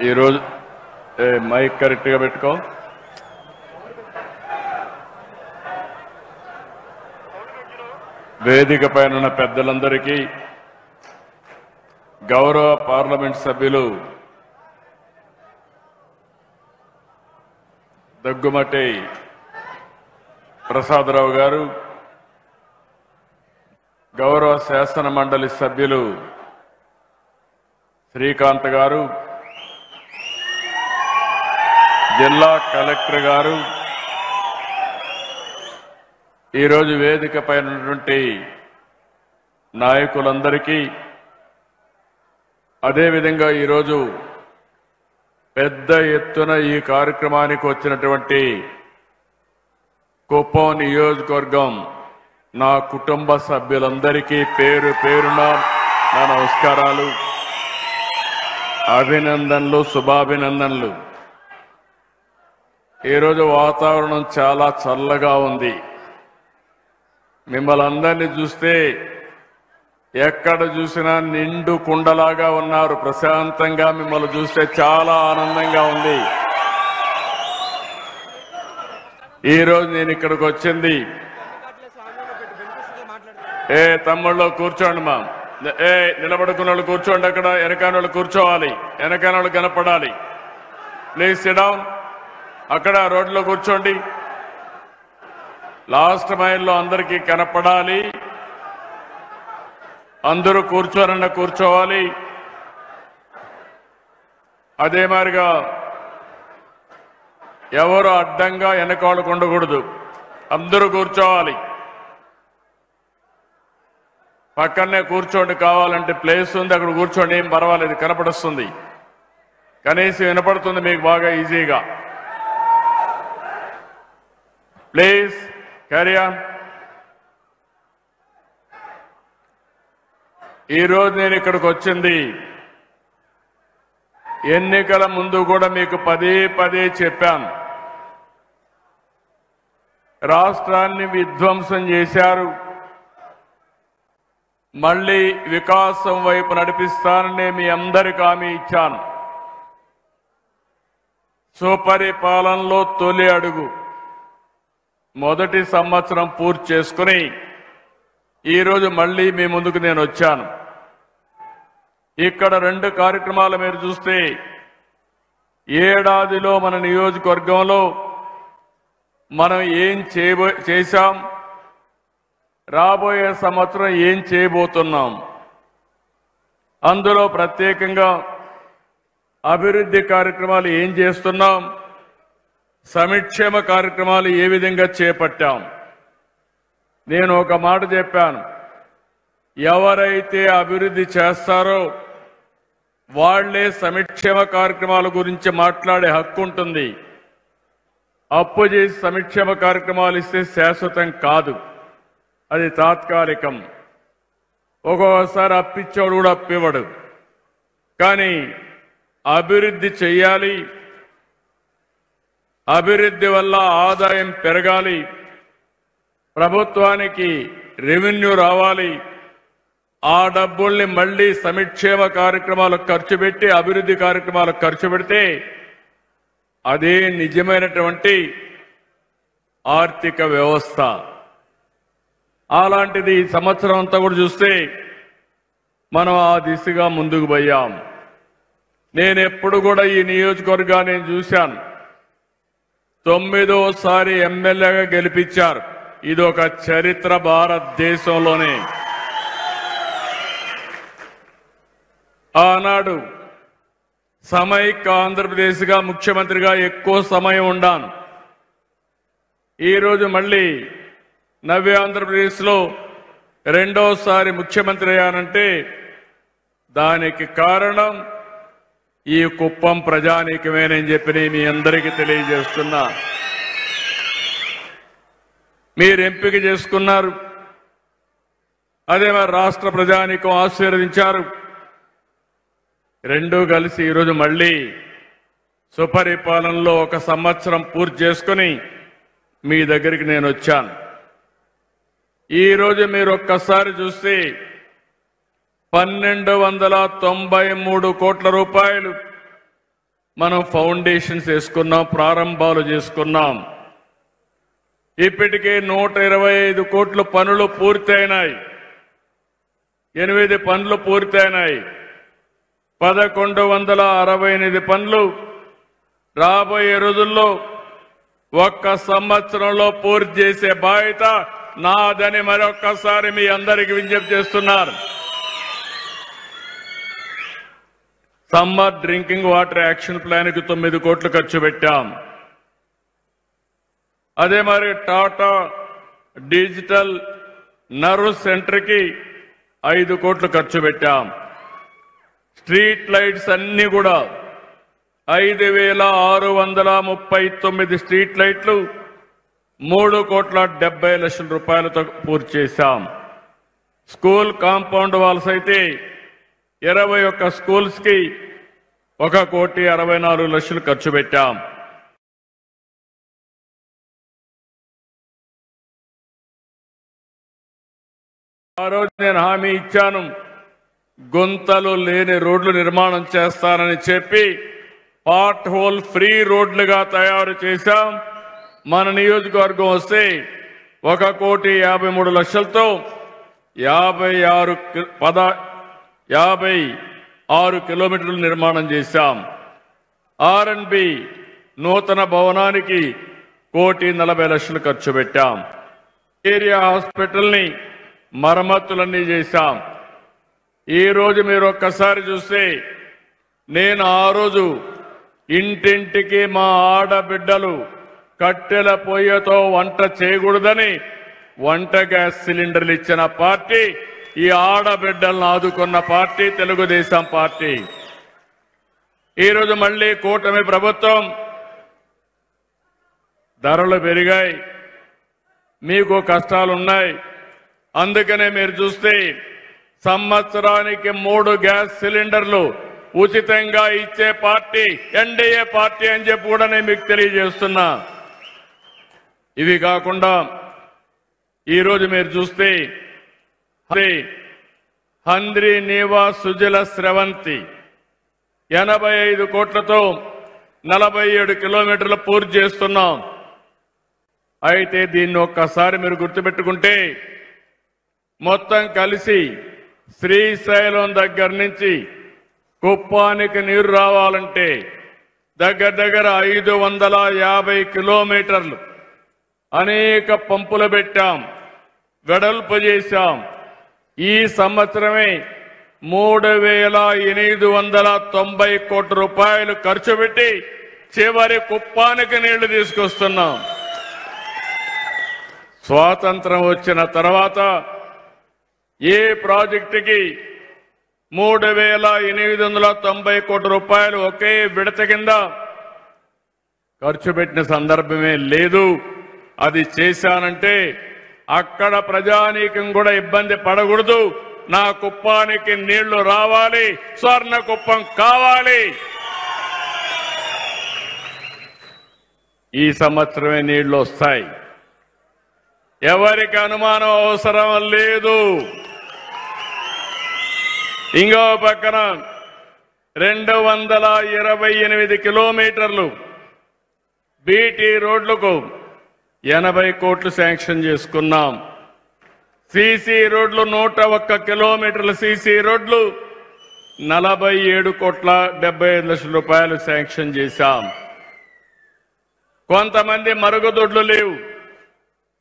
ఈరోజు మైక్ కరెక్ట్గా పెట్టుకో. వేదిక పైన ఉన్న పెద్దలందరికీ, గౌరవ పార్లమెంట్ సభ్యులు దగ్గుమటి ప్రసాదరావు గారు, గౌరవ శాసన మండలి సభ్యులు శ్రీకాంత్ గారు, జిల్లా కలెక్టర్ గారు, ఈరోజు వేదిక పైన ఉన్నటువంటి నాయకులందరికీ, అదేవిధంగా ఈరోజు పెద్ద ఎత్తున ఈ కార్యక్రమానికి వచ్చినటువంటి కుప్పం నియోజకవర్గం నా కుటుంబ సభ్యులందరికీ పేరు పేరున నా నమస్కారాలు, అభినందనలు, శుభాభినందనలు. ఈరోజు వాతావరణం చాలా చల్లగా ఉంది. మిమ్మల్ని అందరినీ చూస్తే ఎక్కడ చూసినా నిండు కుండలాగా ఉన్నారు. ప్రశాంతంగా మిమ్మల్ని చూస్తే చాలా ఆనందంగా ఉంది. ఈరోజు నేను ఇక్కడికి వచ్చింది, తమ్ముళ్ళు కూర్చోండి, మా నిలబడుకున్న వాళ్ళు కూర్చోండి, అక్కడ వెనకాల వాళ్ళు కూర్చోవాలి, వెనకాల వాళ్ళు కనపడాలి. Please SIT down. అక్కడ రోడ్లో కూర్చోండి. లాస్ట్ మైల్లో అందరికీ కనపడాలి. అందరూ కూర్చోరన్న కూర్చోవాలి. అదే మాదిరిగా ఎవరు అడ్డంగా వెనకాలకు ఉండకూడదు. అందరూ కూర్చోవాలి. పక్కనే కూర్చోండి, కావాలంటే ప్లేస్ ఉంది, అక్కడ కూర్చోండి, ఏం పర్వాలేదు, కనపడుస్తుంది. కనీసం వినపడుతుంది మీకు బాగా ఈజీగా. Please carry on. ఈరోజు నేను ఇక్కడికి వచ్చింది, ఎన్నికల ముందు కూడా మీకు పదే పదే చెప్పాను, రాష్ట్రాన్ని విధ్వంసం చేశారు, మళ్లీ వికాసం వైపు నడిపిస్తానని మీ అందరికీ హామీ ఇచ్చాను. సుపరిపాలనలో తొలి అడుగు మొదటి సంవత్సరం పూర్తి చేసుకుని ఈరోజు మళ్లీ మీ ముందుకు నేను వచ్చాను. ఇక్కడ 2 కార్యక్రమాలు మీరు చూస్తే, ఏడాదిలో మన నియోజకవర్గంలో మనం ఏం చేశాం, రాబోయే సంవత్సరం ఏం చేయబోతున్నాం, అందులో ప్రత్యేకంగా అభివృద్ధి కార్యక్రమాలు ఏం చేస్తున్నాం, సంక్షేమ కార్యక్రమాలు ఏ విధంగా చేపట్టాం. నేను ఒక మాట చెప్పాను, ఎవరైతే అభివృద్ధి చేస్తారో వాళ్లే సంక్షేమ కార్యక్రమాల గురించి మాట్లాడే హక్కు ఉంటుంది. అప్పు చేసి సంక్షేమ కార్యక్రమాలు ఇస్తే శాశ్వతం కాదు, అది తాత్కాలికం. ఒక్కొక్కసారి అప్పిచ్చేవాడు కూడా అప్పివ్వడు. కానీ అభివృద్ధి చెయ్యాలి, అభివృద్ధి వల్ల ఆదాయం పెరగాలి, ప్రభుత్వానికి రెవెన్యూ రావాలి, ఆ డబ్బుల్ని మళ్లీ సంక్షేమ కార్యక్రమాలకు ఖర్చు పెట్టి అభివృద్ధి కార్యక్రమాలకు ఖర్చు పెడితే అదే నిజమైనటువంటి ఆర్థిక వ్యవస్థ. అలాంటిది ఈ సంవత్సరం అంతా కూడా చూస్తే మనం ఆ దిశగా ముందుకు పోయాం. నేను ఎప్పుడు కూడా ఈ నియోజకవర్గాన్ని చూశాను, 9వ ఎమ్మెల్యేగా గెలిపించారు. ఇది ఒక చరిత్ర భారతదేశంలోనే. ఆనాడు సమైక్య ఆంధ్రప్రదేశ్గా ముఖ్యమంత్రిగా ఎక్కువ సమయం ఉన్నాను. ఈరోజు మళ్ళీ నవ్య ఆంధ్రప్రదేశ్లో 2వసారి ముఖ్యమంత్రి అయ్యానంటే దానికి కారణం ఈ కుప్పం ప్రజానీకమేనని చెప్పి మీ అందరికీ తెలియజేస్తున్నా. మీరు ఎంపిక చేసుకున్నారు, అదే మరి రాష్ట్ర ప్రజానీకం ఆశీర్వదించారు. రెండూ కలిసి ఈరోజు మళ్లీ సుపరిపాలనలో 1 సంవత్సరం పూర్తి చేసుకుని మీ దగ్గరికి నేను వచ్చాను. ఈరోజు మీరు ఒక్కసారి చూస్తే 1293 కోట్ల రూపాయలు మనం ఫౌండేషన్స్ వేసుకున్నాం, ప్రారంభాలు చేసుకున్నాం. ఇప్పటికే 125 కోట్ల పనులు పూర్తయినాయి. 8 పనులు పూర్తయినాయి. 1168 పనులు రాబోయే రోజుల్లో ఒక్క సంవత్సరంలో పూర్తి చేసే బాధ్యత నాదని మరొక్కసారి మీ అందరికీ విజ్ఞప్తి చేస్తున్నారు. Summer drinking water action plan కి 9 కోట్లు ఖర్చు పెట్టాం. అదే మరి టాటా డిజిటల్ నర్వ్ సెంటర్ కి 5 కోట్లు ఖర్చు పెట్టాం. స్ట్రీట్ లైట్స్ అన్ని కూడా 5,639 స్ట్రీట్ లైట్లు 3,70,00,000 రూపాయలతో పూర్తి చేశాం. స్కూల్ కాంపౌండ్ వాల్స్ అయితే 21 స్కూల్స్ కి 1,64,00,000 ఖర్చు పెట్టాం. ఆ రోజు నేను హామీ ఇచ్చాను, గుంతలు లేని రోడ్లు నిర్మాణం చేస్తానని చెప్పి పార్ట్ హోల్ ఫ్రీ రోడ్లుగా తయారు చేశాం. మన నియోజకవర్గం వస్తే 1,53,00,000తో 56 కిలోమీటర్లు నిర్మాణం చేశాం. R&B నూతన భవనానికి 1,40,00,000 ఖర్చు పెట్టాం. ఏరియా హాస్పిటల్ ని మరమ్మతులన్నీ చేశాం. ఈ రోజు మీరు ఒక్కసారి చూస్తే నేను ఆ రోజు ఇంటింటికి మా ఆడబిడ్డలు కట్టెల పొయ్యతో వంట చేయకూడదని వంట గ్యాస్ సిలిండర్లు ఇచ్చిన పార్టీ, ఈ ఆడబిడ్డలను ఆదుకున్న పార్టీ తెలుగుదేశం పార్టీ. ఈరోజు మళ్లీ కూటమి ప్రభుత్వం, ధరలు పెరిగాయి, మీకు కష్టాలున్నాయి. అందుకనే మీరు చూస్తే సంవత్సరానికి 3 గ్యాస్ సిలిండర్లు ఉచితంగా ఇచ్చే పార్టీ ఎన్డీఏ పార్టీ అని చెప్పి కూడా నేను మీకు తెలియజేస్తున్నా. ఇవి కాకుండా ఈరోజు మీరు చూస్తే హంద్రి నీవా సుజల స్రవంతి 85 కోట్లతో 47 కిలోమీటర్లు పూర్తి చేస్తున్నాం. అయితే దీన్ని ఒక్కసారి మీరు గుర్తుపెట్టుకుంటే మొత్తం కలిసి శ్రీశైలం దగ్గర నుంచి కుప్పానికి నీరు రావాలంటే దగ్గర దగ్గర 550 కిలోమీటర్లు అనేక పంపులు పెట్టాం, వెడల్పు చేశాం. ఈ సంవత్సరమే 3,890 కోట్ల రూపాయలు ఖర్చు పెట్టి చివరి కుప్పానికి నీళ్లు తీసుకొస్తున్నాం. స్వాతంత్రం వచ్చిన తర్వాత ఏ ప్రాజెక్టుకి 3,890 కోట్ల రూపాయలు ఒకే విడత కింద ఖర్చు పెట్టిన సందర్భమే లేదు. అది చేశానంటే అక్కడ ప్రజానీకం కూడా ఇబ్బంది పడకూడదు. నా కుప్పానికి నీళ్లు రావాలి, స్వర్ణ కుప్పం కావాలి. ఈ సంవత్సరమే నీళ్లు వస్తాయి, ఎవరికి అనుమానం అవసరం లేదు. ఇంకో పక్కన 228 కిలోమీటర్లు బీటీ రోడ్లకు 80 కోట్లు శాంక్షన్ చేసుకున్నాం. సీసీ రోడ్లు 101 కిలోమీటర్ల సీసీ రోడ్లు 47,75,00,000 రూపాయలు శాంక్షన్ చేశాం. కొంతమంది మరుగుదొడ్లు లేవు.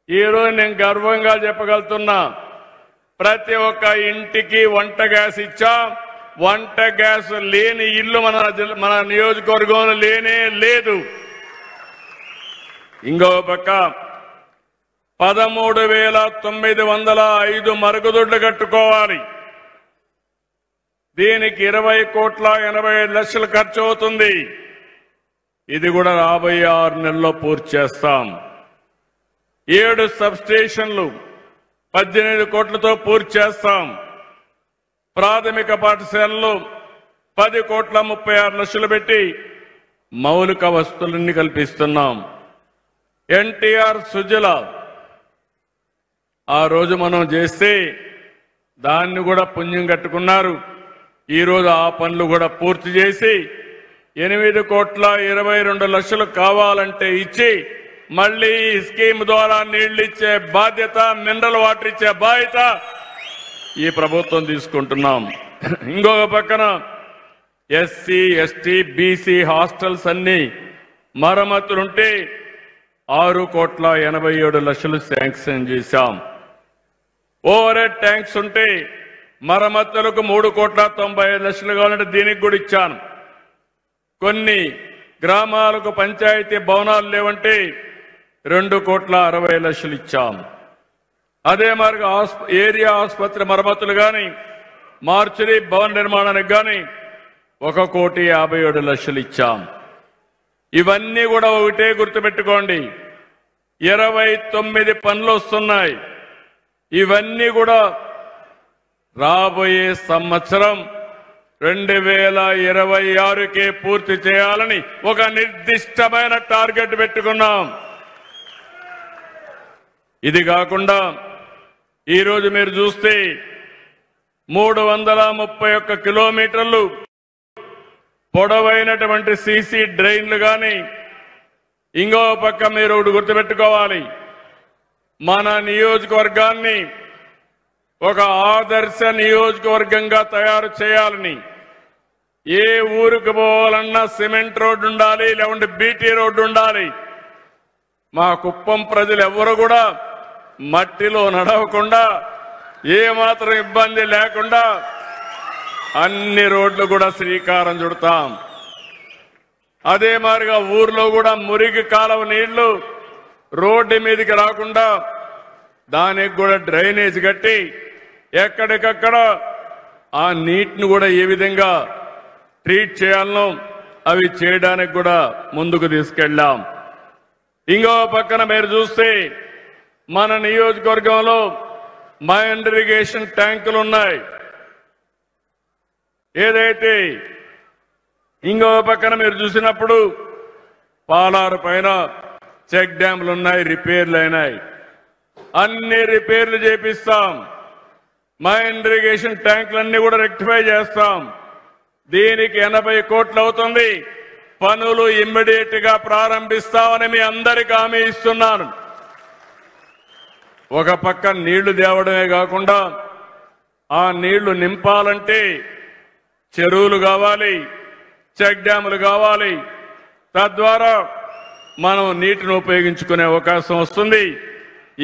ఈరోజు నేను గర్వంగా చెప్పగలుగుతున్నా, ప్రతి ఒక్క ఇంటికి వంట గ్యాస్ ఇచ్చాం. వంట గ్యాస్ లేని ఇల్లు మన నియోజకవర్గంలో లేనే లేదు. ఇంకో పక్క 13,905 మరుగుదొడ్లు కట్టుకోవాలి. దీనికి 20,85,00,000 ఖర్చు అవుతుంది. ఇది కూడా రాబోయే 6 నెలల్లో పూర్తి చేస్తాం. 7 సబ్ స్టేషన్లు 18 కోట్లతో పూర్తి చేస్తాం. ప్రాథమిక పాఠశాలలు 10,36,00,000 పెట్టి మౌలిక వసతులన్నీ కల్పిస్తున్నాం. ఎన్టీఆర్ సుజల ఆ రోజు మనం చేస్తే దాన్ని కూడా పుణ్యం కట్టుకున్నారు. ఈరోజు ఆ పనులు కూడా పూర్తి చేసి 8,22,00,000 కావాలంటే ఇచ్చి మళ్ళీ ఈ స్కీమ్ ద్వారా నీళ్లు ఇచ్చే బాధ్యత, మినరల్ వాటర్ ఇచ్చే బాధ్యత ఈ ప్రభుత్వం తీసుకుంటున్నాం. ఇంకొక పక్కన ఎస్సీ, ఎస్టీ, బీసీ హాస్టల్స్ అన్ని మరమ్మతులుంటే 6,87,00,000 శాంక్షన్ చేశాం. ఓవర్ హెడ్ ట్యాంక్స్ ఉంటే మరమ్మతులకు 3,95,00,000 కావాలంటే దీనికి కూడా ఇచ్చాను. కొన్ని గ్రామాలకు పంచాయతీ భవనాలు లేవంటే 2,60,00,000 ఇచ్చాం. అదే మరి ఏరియా ఆసుపత్రి మరమ్మతులు కానీ, మార్చురీ భవన నిర్మాణానికి కానీ 1,57,00,000 ఇచ్చాం. ఇవన్నీ కూడా ఒకటే గుర్తుపెట్టుకోండి, 29 పనులు వస్తున్నాయి. ఇవన్నీ కూడా రాబోయే సంవత్సరం 2026కే పూర్తి చేయాలని ఒక నిర్దిష్టమైన టార్గెట్ పెట్టుకున్నాం. ఇది కాకుండా ఈరోజు మీరు చూస్తే 331 కిలోమీటర్లు పొడవైనటువంటి సీసీ డ్రైన్లు కానీ, ఇంకో పక్క మీరు ఒకటి గుర్తుపెట్టుకోవాలి, మన నియోజకవర్గాన్ని ఒక ఆదర్శ నియోజకవర్గంగా తయారు చేయాలని, ఏ ఊరికి పోవాలన్నా సిమెంట్ రోడ్డు ఉండాలి, లేకుంటే బీటీ రోడ్డు ఉండాలి. మా కుప్పం ప్రజలు ఎవ్వరు కూడా మట్టిలో నడవకుండా, ఏమాత్రం ఇబ్బంది లేకుండా అన్ని రోడ్లు కూడా శ్రీకారం చుడతాం. అదే మాదిరిగా ఊర్లో కూడా మురికి కాలువ నీళ్లు రోడ్డు మీదకి రాకుండా దానికి కూడా డ్రైనేజ్ కట్టి ఎక్కడికక్కడ ఆ నీటిని కూడా ఏ విధంగా ట్రీట్ చేయాలనో అవి చేయడానికి కూడా ముందుకు తీసుకెళ్ళాం. ఇంకో పక్కన మీరు చూస్తే మన నియోజకవర్గంలో మైండ్ ఇరిగేషన్ ట్యాంకులు ఉన్నాయి. ఏదైతే ఇంకో పక్కన మీరు చూసినప్పుడు పాలారు పైన చెక్ డ్యాంలు ఉన్నాయి, రిపేర్లు అయినాయి. అన్ని రిపేర్లు చేపిస్తాం. మైండ్ ఇరిగేషన్ ట్యాంకులన్నీ కూడా రెక్టిఫై చేస్తాం. దీనికి 80 కోట్లు అవుతుంది. పనులు ఇమ్మీడియట్ గా ప్రారంభిస్తామని మీ అందరికీ హామీ ఇస్తున్నాను. ఒక పక్క నీళ్లు తేవడమే కాకుండా ఆ నీళ్లు నింపాలంటే చెరువులు కావాలి, చెక్ డ్యాములు కావాలి. తద్వారా మనం నీటిని ఉపయోగించుకునే అవకాశం వస్తుంది.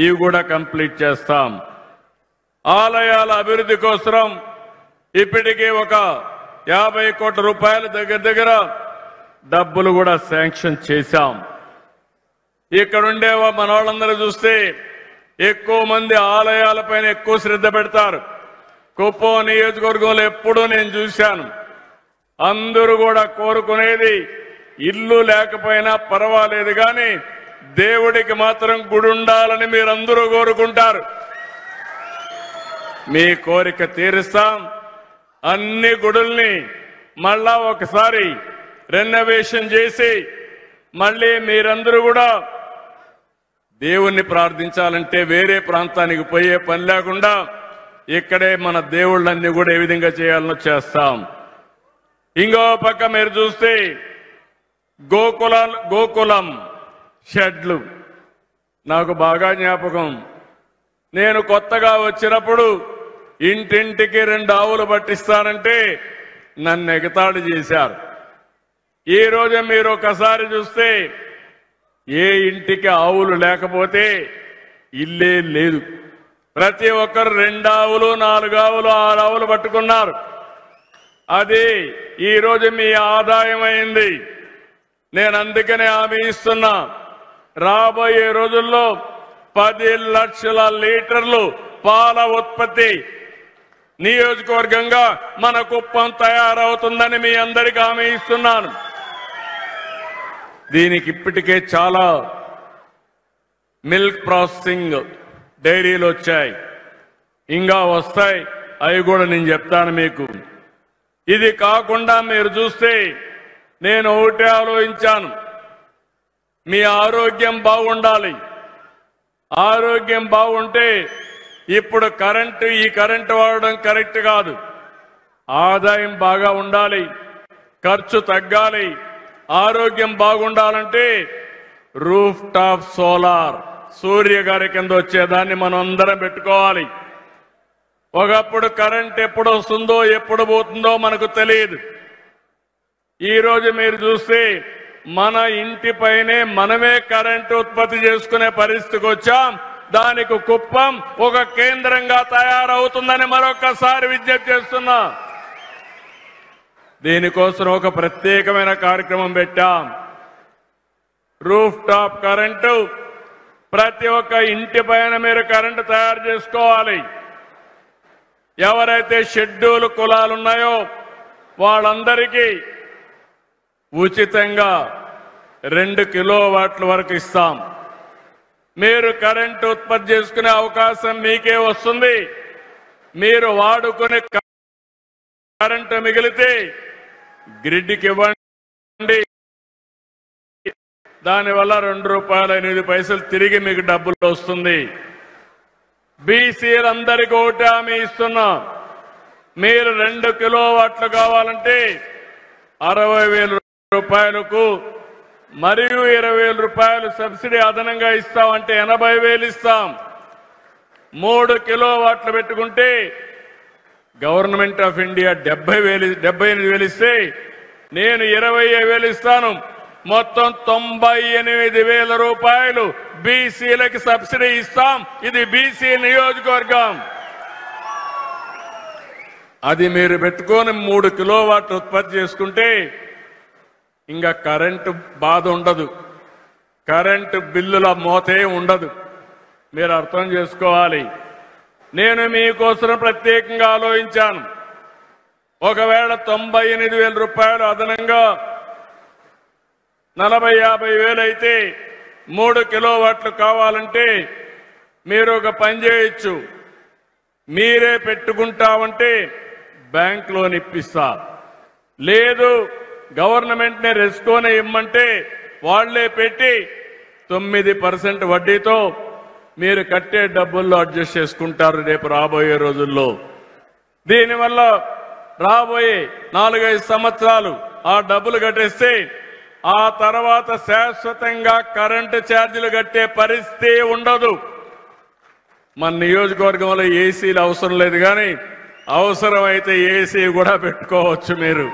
ఇవి కూడా కంప్లీట్ చేస్తాం. ఆలయాల అభివృద్ధి కోసం ఇప్పటికే ఒక 50 కోట్ల రూపాయల దగ్గర డబ్బులు కూడా శాంక్షన్ చేశాం. ఇక్కడుండే మన వాళ్ళందరూ చూస్తే ఎక్కువ మంది ఆలయాలపైన ఎక్కువ శ్రద్ధ పెడతారు. కుప్పం నియోజకవర్గంలో ఎప్పుడూ నేను చూశాను, అందరూ కూడా కోరుకునేది ఇల్లు లేకపోయినా పర్వాలేదు కానీ దేవుడికి మాత్రం గుడి ఉండాలని మీరందరూ కోరుకుంటారు. మీ కోరిక తీరుస్తాం. అన్ని గుడుల్ని మళ్ళా ఒకసారి రెనోవేషన్ చేసి మళ్ళీ మీరందరూ కూడా దేవుణ్ణి ప్రార్థించాలంటే వేరే ప్రాంతానికి పోయే పని లేకుండా ఇక్కడే మన దేవుళ్ళన్నీ కూడా ఏ విధంగా చేయాలనో చేస్తాం. ఇంకో పక్క మీరు చూస్తే గోకులం షెడ్లు నాకు బాగా జ్ఞాపకం. నేను కొత్తగా వచ్చినప్పుడు ఇంటింటికి 2 ఆవులు పట్టిస్తానంటే నన్ను ఎగతాళి చేశారు. ఈ రోజు మీరు ఒకసారి చూస్తే ఏ ఇంటికి ఆవులు లేకపోతే ఇల్లే లేదు. ప్రతి ఒక్కరు 2 ఆవులు, 4 ఆవులు, 6 ఆవులు పట్టుకున్నారు. అది ఈ రోజు మీ ఆదాయం అయింది. నేను అందుకనే హామీ ఇస్తున్నా, రాబోయే రోజుల్లో 10 లక్షల లీటర్లు పాల ఉత్పత్తి నియోజకవర్గంగా మన కుప్పం తయారవుతుందని మీ అందరికీ హామీ ఇస్తున్నాను. దీనికి ఇప్పటికే చాలా మిల్క్ ప్రాసెసింగ్ డైరీలు వచ్చాయి, ఇంకా వస్తాయి. అవి కూడా నేను చెప్తాను మీకు. ఇది కాకుండా మీరు చూస్తే నేను ఒకటే ఆలోచించాను, మీ ఆరోగ్యం బాగుండాలి. ఆరోగ్యం బాగుంటే ఇప్పుడు ఈ కరెంటు వాడడం కరెక్ట్ కాదు. ఆదాయం బాగా ఉండాలి. ఖర్చు తగ్గాలి, ఆరోగ్యం బాగుండాలంటే రూఫ్ టాప్ సోలార్ సూర్య గారి కింద వచ్చేదాన్ని మనం అందరం పెట్టుకోవాలి. ఒకప్పుడు కరెంట్ ఎప్పుడు వస్తుందో ఎప్పుడు పోతుందో మనకు తెలియదు. ఈరోజు మీరు చూస్తే మన ఇంటిపైనే మనమే కరెంటు ఉత్పత్తి చేసుకునే పరిస్థితికి వచ్చాం. దానికి కుప్పం ఒక కేంద్రంగా తయారవుతుందని మరొకసారి విజ్ఞప్తి చేస్తున్నా. దీనికోసం ఒక ప్రత్యేకమైన కార్యక్రమం పెట్టాం. రూఫ్ టాప్ కరెంటు ప్రతి ఒక్క ఇంటి పైన మీరు కరెంటు తయారు చేసుకోవాలి. ఎవరైతే షెడ్యూల్ కులాలు ఉన్నాయో వాళ్ళందరికీ ఉచితంగా 2 కిలోవాట్ల వరకు ఇస్తాం. మీరు కరెంటు ఉత్పత్తి చేసుకునే అవకాశం మీకే వస్తుంది. మీరు వాడుకునే కరెంటు మిగిలితే గ్రిడ్కి ఇవ్వండి. దానివల్ల ₹2.8 తిరిగి మీకు డబ్బులు వస్తుంది. బీసీలందరికీ ఒకటి హామీ ఇస్తున్నా. మీరు 2 కిలోవాట్లు కావాలంటే ₹60,000 మరియు ₹20,000 సబ్సిడీ అదనంగా ఇస్తామంటే 80,000 ఇస్తాం. 3 కిలోవాట్లు పెట్టుకుంటే గవర్నమెంట్ ఆఫ్ ఇండియా 78,000 ఇస్తే నేను 25,000 ఇస్తాను. మొత్తం ₹98,000 బీసీలకి సబ్సిడీ ఇస్తాం. ఇది బీసీ నియోజకవర్గం. అది మీరు పెట్టుకొని 3 కిలోవాట్లు ఉత్పత్తి చేసుకుంటే ఇంకా కరెంటు బాధ ఉండదు, కరెంటు బిల్లుల మోతే ఉండదు. మీరు అర్థం చేసుకోవాలి. నేను మీకోసం ప్రత్యేకంగా ఆలోచించాను. ఒకవేళ ₹98,000 అదనంగా 40,000-50,000 అయితే 3 కిలోవాట్లు కావాలంటే మీరు ఒక పని చేయొచ్చు. మీరే పెట్టుకుంటామంటే బ్యాంక్ లోన్ ఇప్పిస్తా, లేదు గవర్నమెంట్ నే రెస్కోనే ఇమ్మంటే వాళ్లే పెట్టి 9% వడ్డీతో మీరు కట్టే డబ్బుల్లో అడ్జస్ట్ చేసుకుంటారు రేపు రాబోయే రోజుల్లో. దీనివల్ల రాబోయే 4-5 సంవత్సరాలు ఆ డబ్బులు కట్టేస్తే ఆ తర్వాత శాశ్వతంగా కరెంటు ఛార్జీలు కట్టే పరిస్థితి ఉండదు. మన నియోజకవర్గంలో ఏసీలు అవసరం లేదు, కానీ అవసరమైతే ఏసీ కూడా పెట్టుకోవచ్చు. మీరు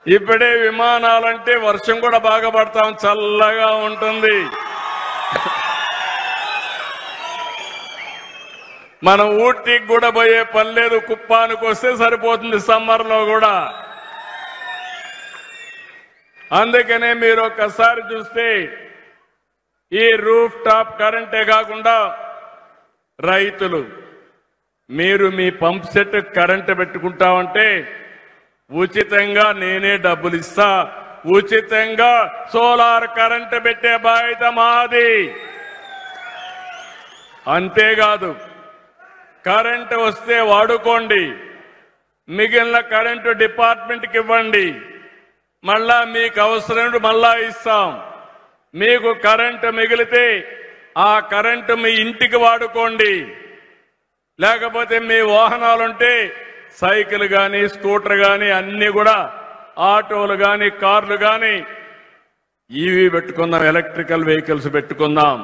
ఇప్పుడే విమానాలంటే వర్షం కూడా బాగా పడతాం, చల్లగా ఉంటుంది. మనం ఊటీకి కూడా పోయే పని లేదు, కుప్పానికి వస్తే సరిపోతుంది సమ్మర్ లో కూడా. అందుకనే మీరు ఒక్కసారి చూస్తే ఈ రూఫ్ టాప్ కరెంటే కాకుండా రైతులు మీరు మీ పంప్ సెట్ కరెంటు పెట్టుకుంటామంటే ఉచితంగా నేనే డబ్బులు ఇస్తా. ఉచితంగా సోలార్ కరెంటు పెట్టే బాధ్యత మాది. అంతేకాదు కరెంటు వస్తే వాడుకోండి, మిగిలిన కరెంటు డిపార్ట్మెంట్కి ఇవ్వండి. మళ్ళా మీకు అవసరం మళ్ళా ఇస్తాం. మీకు కరెంటు మిగిలితే ఆ కరెంటు మీ ఇంటికి వాడుకోండి. లేకపోతే మీ వాహనాలుంటే సైకిల్ కానీ స్కూటర్ కానీ అన్ని కూడా ఆటోలు కానీ కార్లు కానీ ఈవీ పెట్టుకుందాం, ఎలక్ట్రికల్ వెహికల్స్ పెట్టుకుందాం.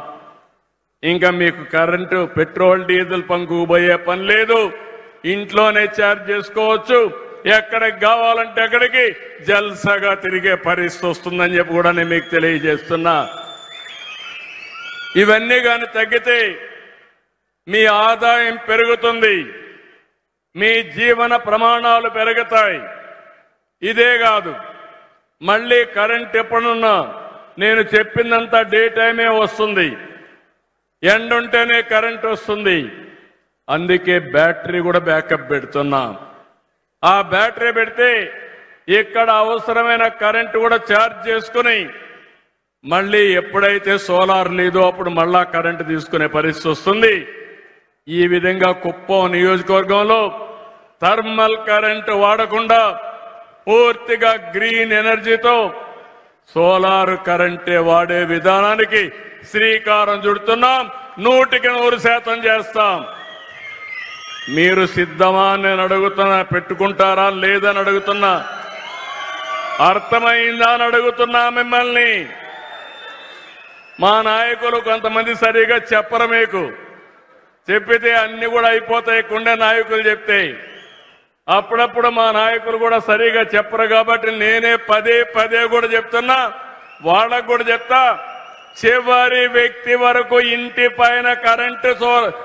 ఇంకా మీకు కరెంటు పెట్రోల్ డీజిల్ పంపుకు పోయే పని లేదు. ఇంట్లోనే ఛార్జ్ చేసుకోవచ్చు. ఎక్కడికి కావాలంటే అక్కడికి జల్సాగా తిరిగే పరిస్థితి వస్తుందని చెప్పి కూడా నేను మీకు తెలియజేస్తున్నా. ఇవన్నీ కానీ తగ్గితే మీ ఆదాయం పెరుగుతుంది, మీ జీవన ప్రమాణాలు పెరుగుతాయి. ఇదే కాదు, మళ్ళీ కరెంట్ ఎప్పుడున్నా నేను చెప్పిందంతా డే టైమే వస్తుంది, ఎండుంటేనే కరెంట్ వస్తుంది. అందుకే బ్యాటరీ కూడా బ్యాకప్ పెడుతున్నాం. ఆ బ్యాటరీ పెడితే ఇక్కడ అవసరమైన కరెంటు కూడా ఛార్జ్ చేసుకుని మళ్ళీ ఎప్పుడైతే సోలార్ లేదో అప్పుడు మళ్ళా కరెంటు తీసుకునే పరిస్థితి వస్తుంది. ఈ విధంగా కుప్పం నియోజకవర్గంలో థర్మల్ కరెంటు వాడకుండా పూర్తిగా గ్రీన్ ఎనర్జీతో సోలార్ కరెంటే వాడే విధానానికి శ్రీకారం చుడుతున్నాం. 100% చేస్తాం. మీరు సిద్ధమా నేను అడుగుతున్నా, పెట్టుకుంటారా లేదని అడుగుతున్నా. అర్థమైందా అని అడుగుతున్నా మిమ్మల్ని. మా నాయకులు కొంతమంది సరిగా చెప్పరు, మీకు చెప్పితే అన్ని కూడా అయిపోతాయి, కుండే నాయకులు చెప్తే. అప్పుడప్పుడు మా నాయకులు కూడా సరిగా చెప్పరు కాబట్టి నేనే పదే పదే కూడా చెప్తున్నా, వాళ్ళకు కూడా చెప్తా. చివరి వ్యక్తి వరకు ఇంటి పైన కరెంటు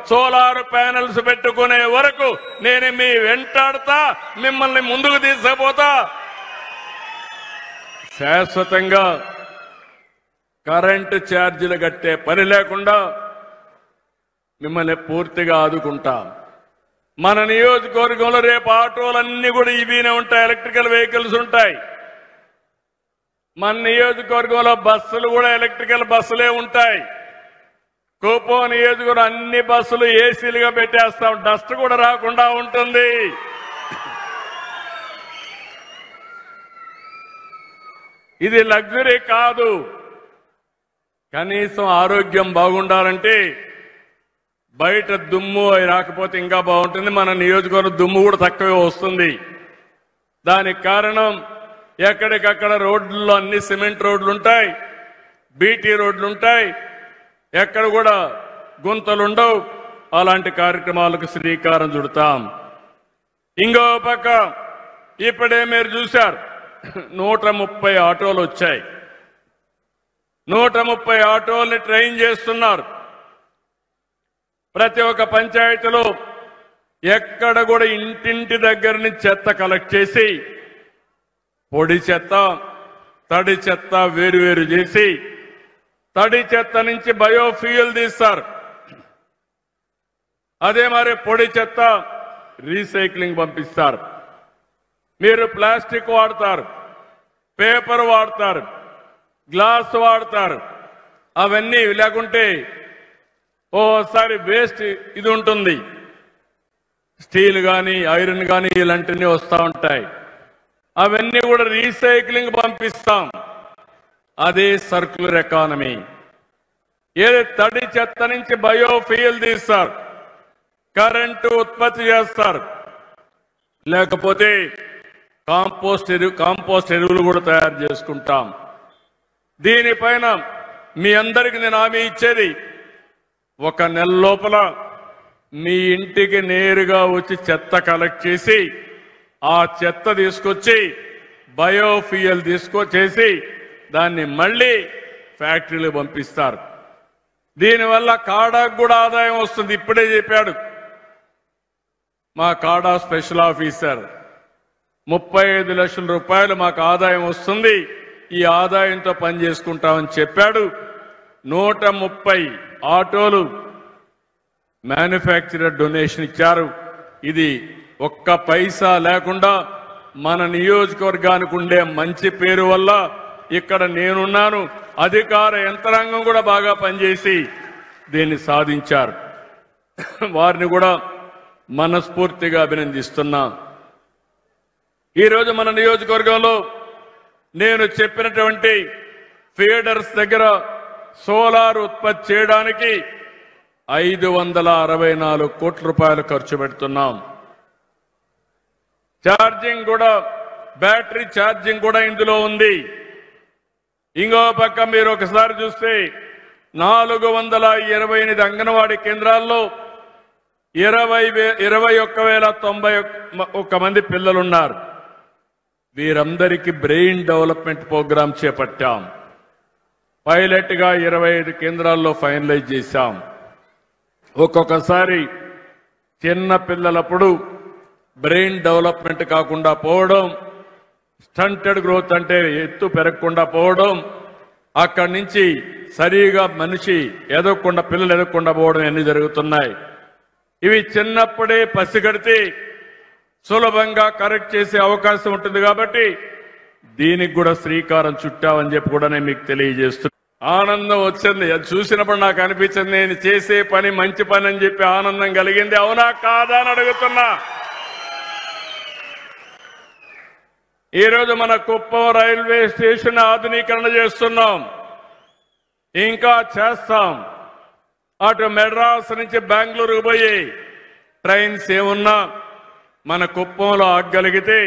సోలార్ ప్యానెల్స్ పెట్టుకునే వరకు నేను మీ వెంటాడుతా, మిమ్మల్ని ముందుకు తీసుకుపోతా. శాశ్వతంగా కరెంటు ఛార్జీలు కట్టే పని లేకుండా మిమ్మల్ని పూర్తిగా ఆదుకుంటా. మన నియోజకవర్గంలో రేపు ఆటోలన్నీ కూడా ఇవినే ఉంటాయి, ఎలక్ట్రికల్ వెహికల్స్ ఉంటాయి. మన నియోజకవర్గంలో బస్సులు కూడా ఎలక్ట్రికల్ బస్సులే ఉంటాయి. కుప్పం నియోజకవర్గం అన్ని బస్సులు ఏసీలుగా పెట్టేస్తాం, డస్ట్ కూడా రాకుండా ఉంటుంది. ఇది లగ్జరీ కాదు. కనీసం ఆరోగ్యం బాగుండాలంటే బయట దుమ్ము రాకపోతే ఇంకా బాగుంటుంది. మన నియోజకవర్గం దుమ్ము కూడా తక్కువే వస్తుంది. దానికి కారణం ఎక్కడికక్కడ రోడ్లలో అన్ని సిమెంట్ రోడ్లు ఉంటాయి, బీటీ రోడ్లు ఉంటాయి, ఎక్కడ కూడా గుంతలుండవు. అలాంటి కార్యక్రమాలకు శ్రీకారం చుడతాం. ఇంకో పక్క ఇప్పుడే మీరు చూశారు 130 ఆటోలు వచ్చాయి. 130 ఆటోల్ని ట్రైన్ చేస్తున్నారు. ప్రతి ఒక్క పంచాయతీలో ఎక్కడ కూడా ఇంటింటి దగ్గర నుంచి చెత్త కలెక్ట్ చేసి పొడి చెత్త, తడి చెత్త వేరువేరు చేసి తడి చెత్త నుంచి బయోఫ్యూయల్ తీస్తారు. అదే మరి పొడి చెత్త రీసైక్లింగ్ పంపిస్తారు. మీరు ప్లాస్టిక్ వాడతారు, పేపర్ వాడతారు, గ్లాస్ వాడతారు, అవన్నీ లేకుంటే ఓసారి వేస్ట్ ఇది ఉంటుంది, స్టీల్ కానీ ఐరన్ కానీ ఇలాంటివన్నీ వస్తూ ఉంటాయి. అవన్నీ కూడా రీసైక్లింగ్ పంపిస్తాం. అదే సర్క్యులర్ ఎకానమీ. ఏది తడి చెత్త నుంచి బయోఫ్యూయల్ తీస్తారు, కరెంటు ఉత్పత్తి చేస్తారు, లేకపోతే కాంపోస్ట్ ఎరువులు కూడా తయారు చేసుకుంటాం. దీనిపైన మీ అందరికి నేను హామీ ఇచ్చేది, 1 నెల లోపల మీ ఇంటికి నేరుగా వచ్చి చెత్త కలెక్ట్ చేసి ఆ చెత్త తీసుకొచ్చి బయోఫ్యూయల్ తీసుకొచ్చేసి దాన్ని మళ్ళీ ఫ్యాక్టరీలో పంపిస్తారు. దీనివల్ల కాడాకు కూడా ఆదాయం వస్తుంది. ఇప్పుడే చెప్పాడు మా కాడా స్పెషల్ ఆఫీసర్, 35 లక్షల రూపాయలు మాకు ఆదాయం వస్తుంది, ఈ ఆదాయంతో పని చేసుకుంటామని చెప్పాడు. 130 ఆటోలు మ్యానుఫ్యాక్చరర్ డొనేషన్ ఇచ్చారు. ఇది ఒక్క పైసా లేకుండా మన నియోజకవర్గానికి ఉండే మంచి పేరు వల్ల ఇక్కడ నేనున్నాను, అధికార యంత్రాంగం కూడా బాగా పనిచేసి దీన్ని సాధించారు. వారిని కూడా మనస్ఫూర్తిగా అభినందిస్తున్నా. ఈరోజు మన నియోజకవర్గంలో నేను చెప్పినటువంటి ఫీడర్స్ దగ్గర సోలార్ ఉత్పత్తి చేయడానికి 564 కోట్ల రూపాయలు ఖర్చు పెడుతున్నాం. ఛార్జింగ్ కూడా, బ్యాటరీ ఛార్జింగ్ కూడా ఇందులో ఉంది. ఇంకో పక్క మీరు ఒకసారి చూస్తే 428 అంగన్వాడీ కేంద్రాల్లో 21,091 మంది పిల్లలున్నారు. వీరందరికీ బ్రెయిన్ డెవలప్మెంట్ ప్రోగ్రాం చేపట్టాం. పైలట్ గా 25 కేంద్రాల్లో ఫైనలైజ్ చేశాం. ఒక్కొక్కసారి చిన్న పిల్లలప్పుడు బ్రెయిన్ డెవలప్మెంట్ కాకుండా పోవడం, స్టంటెడ్ గ్రోత్ అంటే ఎత్తు పెరగకుండా పోవడం, అక్కడి నుంచి సరిగా మనిషి ఎదగకుండా, పిల్లలు ఎదగకుండా పోవడం అన్ని జరుగుతున్నాయి. ఇవి చిన్నప్పుడే పసిగడితే సులభంగా కరెక్ట్ చేసే అవకాశం ఉంటుంది కాబట్టి దీనికి కూడా శ్రీకారం చుట్టామని చెప్పి కూడా నేను మీకు తెలియజేస్తున్నాను. ఆనందం వచ్చింది, అది చూసినప్పుడు నాకు అనిపించింది నేను చేసే పని మంచి పని అని చెప్పి ఆనందం కలిగింది. అవునా కాదా అని అడుగుతున్నా. ఈరోజు మన కుప్పం రైల్వే స్టేషన్ ఆధునీకరణ చేస్తున్నాం, ఇంకా చేస్తాం. అటు మెడ్రాస్ నుంచి బెంగళూరుకు పోయి ట్రైన్స్ ఏమున్నా మన కుప్పంలో ఆగగలిగితే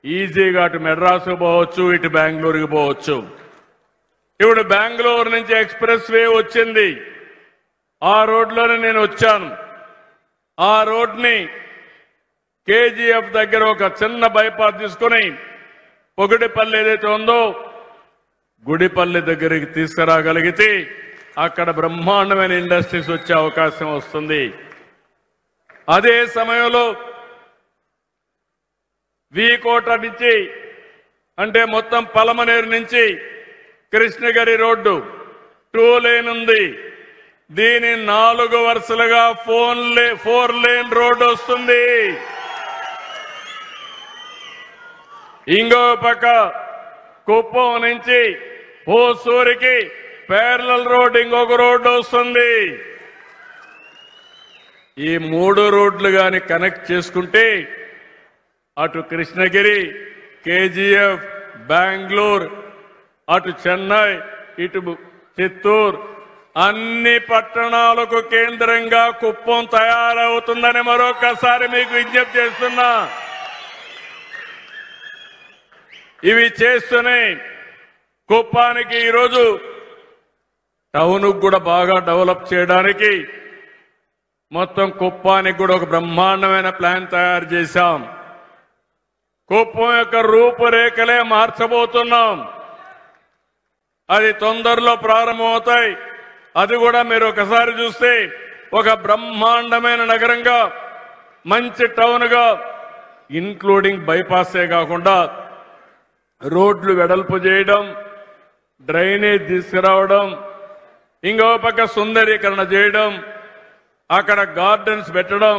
ఈజీగా అటు మెడ్రాసు పోవచ్చు, ఇటు బెంగళూరుకి పోవచ్చు. ఇప్పుడు బెంగళూరు నుంచి ఎక్స్ప్రెస్ వే వచ్చింది. ఆ రోడ్లోనే నేను వచ్చాను. ఆ రోడ్ని కేజీఎఫ్ దగ్గర ఒక చిన్న బైపాస్ తీసుకుని పొగిడిపల్లి ఏదైతే ఉందో గుడిపల్లి దగ్గరికి తీసుకురాగలిగితే అక్కడ బ్రహ్మాండమైన ఇండస్ట్రీస్ వచ్చే అవకాశం వస్తుంది. అదే సమయంలో వీకోట నుంచి అంటే మొత్తం పలమనేరు నుంచి కృష్ణగిరి రోడ్డు 2 లేన్ ఉంది. దీని 4 వరుసలుగా 4 లేన్ రోడ్డు వస్తుంది. ఇంకో పక్క కుప్పం నుంచి హోసూరికి ప్యారలల్ రోడ్ ఇంకొక రోడ్డు వస్తుంది. ఈ 3 రోడ్లు గాని కనెక్ట్ చేసుకుంటే అటు కృష్ణగిరి, కేజీఎఫ్, బెంగళూరు, అటు చెన్నై, ఇటు చిత్తూరు అన్ని పట్టణాలకు కేంద్రంగా కుప్పం తయారవుతుందని మరొకసారి మీకు విజ్ఞప్తి చేస్తున్నా. ఇవి చేస్తూనే కుప్పానికి ఈరోజు టౌన్ కూడా బాగా డెవలప్ చేయడానికి మొత్తం కుప్పానికి కూడా ఒక బ్రహ్మాండమైన ప్లాన్ తయారు చేశాం. కుప్పం యొక్క రూపురేఖలే మార్చబోతున్నాం. అది తొందరలో ప్రారంభమవుతాయి. అది కూడా మీరు ఒకసారి చూస్తే ఒక బ్రహ్మాండమైన నగరంగా, మంచి టౌన్గా, ఇంక్లూడింగ్ బైపాసే కాకుండా రోడ్లు వెడల్పు చేయడం, డ్రైనేజ్ తీసుకురావడం, ఇంకో పక్క సుందరీకరణ చేయడం, అక్కడ గార్డెన్స్ పెట్టడం,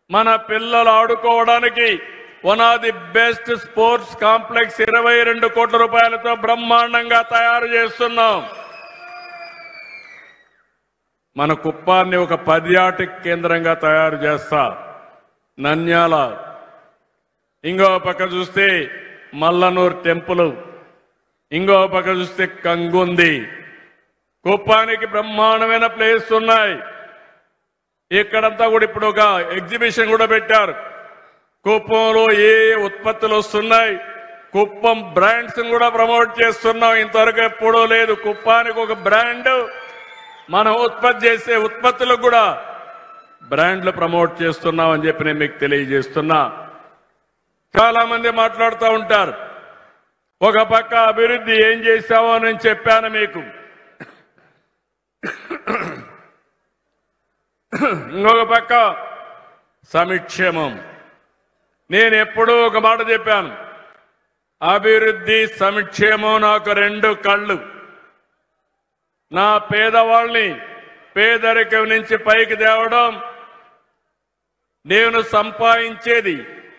మన పిల్లలు ఆడుకోవడానికి one of the best sports complex 22 కోట్ల రూపాయలతో బ్రహ్మాండంగా తయారు చేస్తున్నాం. మన కుప్పాన్ని ఒక పర్యాటక కేంద్రంగా తయారు చేస్తా. నంద్యాల, ఇంకో పక్క చూస్తే మల్లనూరు టెంపుల్, ఇంకో పక్క చూస్తే కంగుంది. కుప్పానికి బ్రహ్మాండమైన ప్లేస్ ఉన్నాయి. ఇక్కడంతా కూడా ఇప్పుడు ఒక ఎగ్జిబిషన్ కూడా పెట్టారు. కుప్పంలో ఏ ఉత్పత్తులు వస్తున్నాయి, కుప్పం బ్రాండ్స్ కూడా ప్రమోట్ చేస్తున్నాం. ఇంతవరకు ఎప్పుడూ లేదు. కుప్పానికి ఒక బ్రాండ్, మనం ఉత్పత్తి చేసే ఉత్పత్తులకు కూడా బ్రాండ్లు ప్రమోట్ చేస్తున్నాం అని చెప్పి నేను మీకు తెలియజేస్తున్నా. చాలా మంది మాట్లాడుతూ ఉంటారు, ఒక పక్క అభివృద్ధి ఏం చేశావో నేను చెప్పాను మీకు, ఇంకొక పక్క సంక్షేమం. నేను ఎప్పుడూ ఒక మాట చెప్పాను, అభివృద్ధి సంక్షేమం నాకు 2 కళ్ళు. నా పేదవాళ్ళని పేదరికం నుంచి పైకి తేవడం, నేను సంపాదించేది,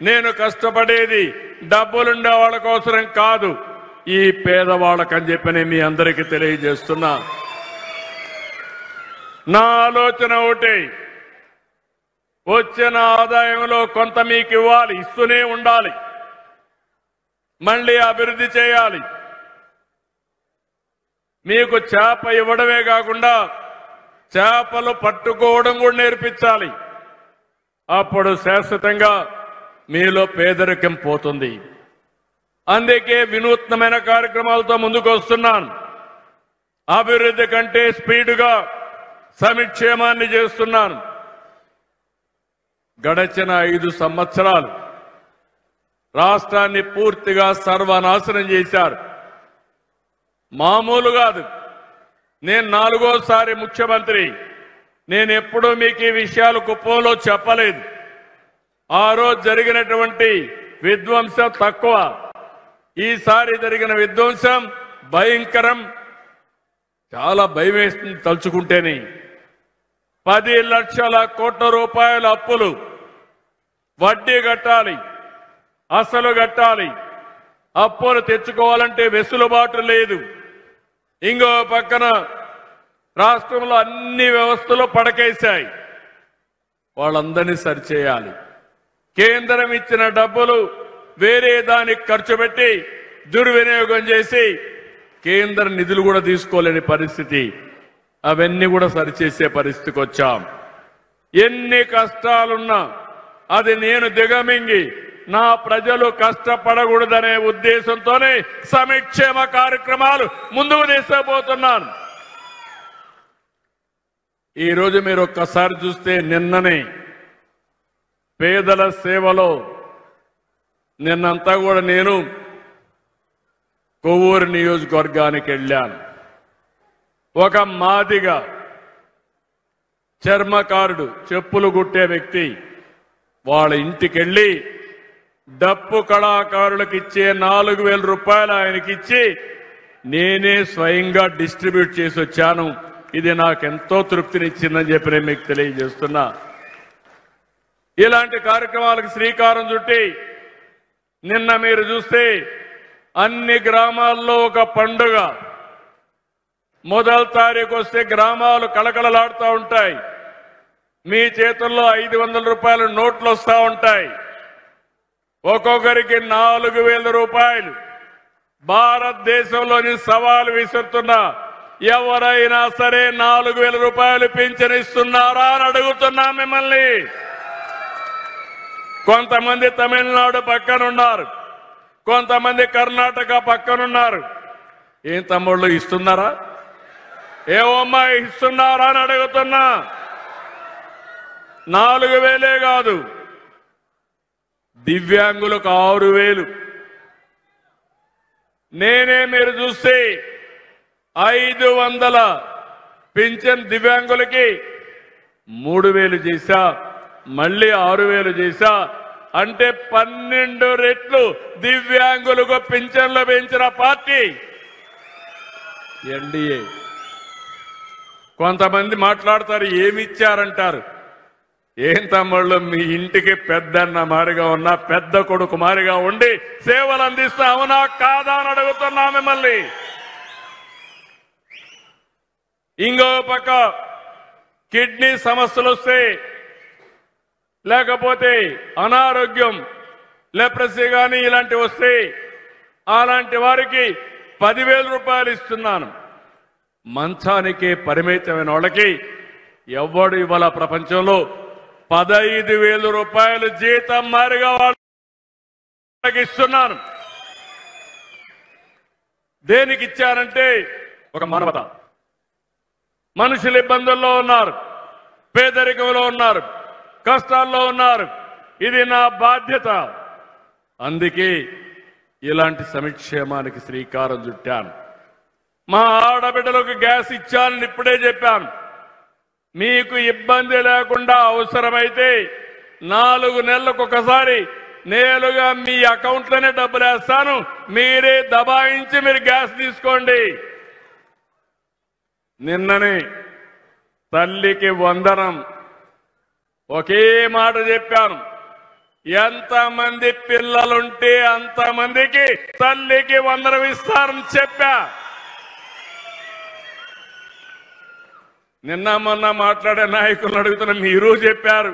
నేను కష్టపడేది డబ్బులుండే వాళ్ళ కోసరం కాదు, ఈ పేదవాళ్ళకని చెప్పి నేను మీ అందరికీ తెలియజేస్తున్నా. నా ఆలోచన ఒకటి, వచ్చిన ఆదాయంలో కొంత మీకు ఇవ్వాలి, ఇస్తూనే ఉండాలి, మళ్ళీ అభివృద్ధి చేయాలి. మీకు చేప ఇవ్వడమే కాకుండా చేపలు పట్టుకోవడం కూడా నేర్పించాలి. అప్పుడు శాశ్వతంగా మీలో పేదరికం పోతుంది. అందుకే వినూత్నమైన కార్యక్రమాలతో ముందుకు వస్తున్నాను. అభివృద్ధి కంటే స్పీడ్గా సంక్షేమాన్ని చేస్తున్నాను. గడచిన 5 సంవత్సరాలు రాష్ట్రాన్ని పూర్తిగా సర్వనాశనం చేశారు. మామూలు కాదు. నేను 4వసారి ముఖ్యమంత్రి. నేను ఎప్పుడూ మీకు ఈ విషయాలు కుప్పంలో చెప్పలేదు. ఆ రోజు జరిగినటువంటి విధ్వంసం తక్కువ, ఈసారి జరిగిన విధ్వంసం భయంకరం. చాలా భయం వేస్తుంది తలుచుకుంటేనే. 10 లక్షల కోట్ల రూపాయల అప్పులు, వడ్డీ కట్టాలి, అసలు కట్టాలి. అప్పులు తెచ్చుకోవాలంటే వెసులుబాటు లేదు. ఇంకో పక్కన రాష్ట్రంలో అన్ని వ్యవస్థలు పడకేశాయి. వాళ్ళందరినీ సరిచేయాలి. కేంద్రం ఇచ్చిన డబ్బులు వేరే దానికి ఖర్చు పెట్టి దుర్వినియోగం చేసి కేంద్ర నిధులు కూడా తీసుకోలేని పరిస్థితి. అవన్నీ కూడా సరిచేసే పరిస్థితికి వచ్చాం. ఎన్ని కష్టాలున్నా అది నేను దిగమింగి నా ప్రజలు కష్టపడకూడదనే ఉద్దేశంతోనే సంక్షేమ కార్యక్రమాలు ముందుకు తీసుకుపోతున్నాను. ఈరోజు మీరు ఒక్కసారి చూస్తే నిన్ననే పేదల సేవలో నిన్నంతా కూడా నేను కొవ్వూరు నియోజకవర్గానికి వెళ్ళాను. ఒక మాదిగ చర్మకారుడు, చెప్పులు కుట్టే వ్యక్తి వాళ్ళ ఇంటికెళ్ళి డప్పు కళాకారులకు ఇచ్చే 4,000 రూపాయలు ఆయనకిచ్చి నేనే స్వయంగా డిస్ట్రిబ్యూట్ చేసి వచ్చాను. ఇది నాకెంతో తృప్తినిచ్చిందని చెప్పి నేను మీకు తెలియజేస్తున్నా. ఇలాంటి కార్యక్రమాలకు శ్రీకారం చుట్టి నిన్న మీరు చూస్తే అన్ని గ్రామాల్లో ఒక పండుగ. మొదటి తారీఖు వస్తే గ్రామాలు కళకళలాడుతూ ఉంటాయి. మీ చేతుల్లో 500 రూపాయల నోట్లు వస్తూ ఉంటాయి. ఒక్కొక్కరికి 4,000 రూపాయలు. భారతదేశంలోని సవాలు విసురుతున్నా ఎవరైనా సరే 4,000 రూపాయలు పింఛనిస్తున్నారా అని అడుగుతున్నా మిమ్మల్ని. కొంతమంది తమిళనాడు పక్కనున్నారు, కొంతమంది కర్ణాటక పక్కనున్నారు. ఏం తమ్ముళ్ళు ఇస్తున్నారా? ఏమమ్మా ఇస్తున్నారా అని అడుగుతున్నా. 4,000 కాదు, దివ్యాంగులకు 6,000. నేనే మీరు చూస్తే 500 పింఛన్ దివ్యాంగులకి 3,000 చేశా, మళ్ళీ 6,000 చేశా. అంటే 12 రెట్లు దివ్యాంగులకు పింఛన్లు పెంచిన పార్టీ ఎన్డీఏ. కొంతమంది మాట్లాడతారు ఏమిచ్చారంటారు. ఏం తమ్ముళ్ళు, మీ ఇంటికి పెద్దన్న మారిగా ఉన్నా, పెద్ద కొడుకు మారిగా ఉండి సేవలు అందిస్తా అవునా కాదా అని అడుగుతున్నా మిమ్మల్ని. ఇంకో పక్క కిడ్నీ సమస్యలు వస్తే, లేకపోతే అనారోగ్యం, లెప్రసీ కానీ ఇలాంటివి వస్తే అలాంటి వారికి 10,000 రూపాయలు ఇస్తున్నాను. మంచానికే పరిమితమైన వాళ్ళకి ఎవడు ఇవాళ ప్రపంచంలో 15,000 రూపాయలు జీతం మారిగా వాళ్ళకి ఇస్తున్నాను. దేనికి ఇచ్చారంటే ఒక మానవత. మనుషులు ఇబ్బందుల్లో ఉన్నారు, పేదరికంలో ఉన్నారు, కష్టాల్లో ఉన్నారు. ఇది నా బాధ్యత. అందుకే ఇలాంటి సంక్షేమానికి శ్రీకారం చుట్టాను. మా ఆడబిడ్డలకు గ్యాస్ ఇచ్చానని ఇప్పుడే చెప్పాను. మీకు ఇబ్బంది లేకుండా అవసరమైతే 4 నెలలకు ఒకసారి నేరుగా మీ అకౌంట్లోనే డబ్బులు వేస్తాను. మీరే దబాయించి మీరు గ్యాస్ తీసుకోండి. నిన్ననే తల్లికి వందనం ఒకే మాట చెప్పాను. ఎంతమంది పిల్లలుంటే అంతమందికి తల్లికి వందనం ఇస్తారని చెప్పా. నిన్న మొన్న మాట్లాడే నాయకులను అడుగుతున్న మీరు చెప్పారు,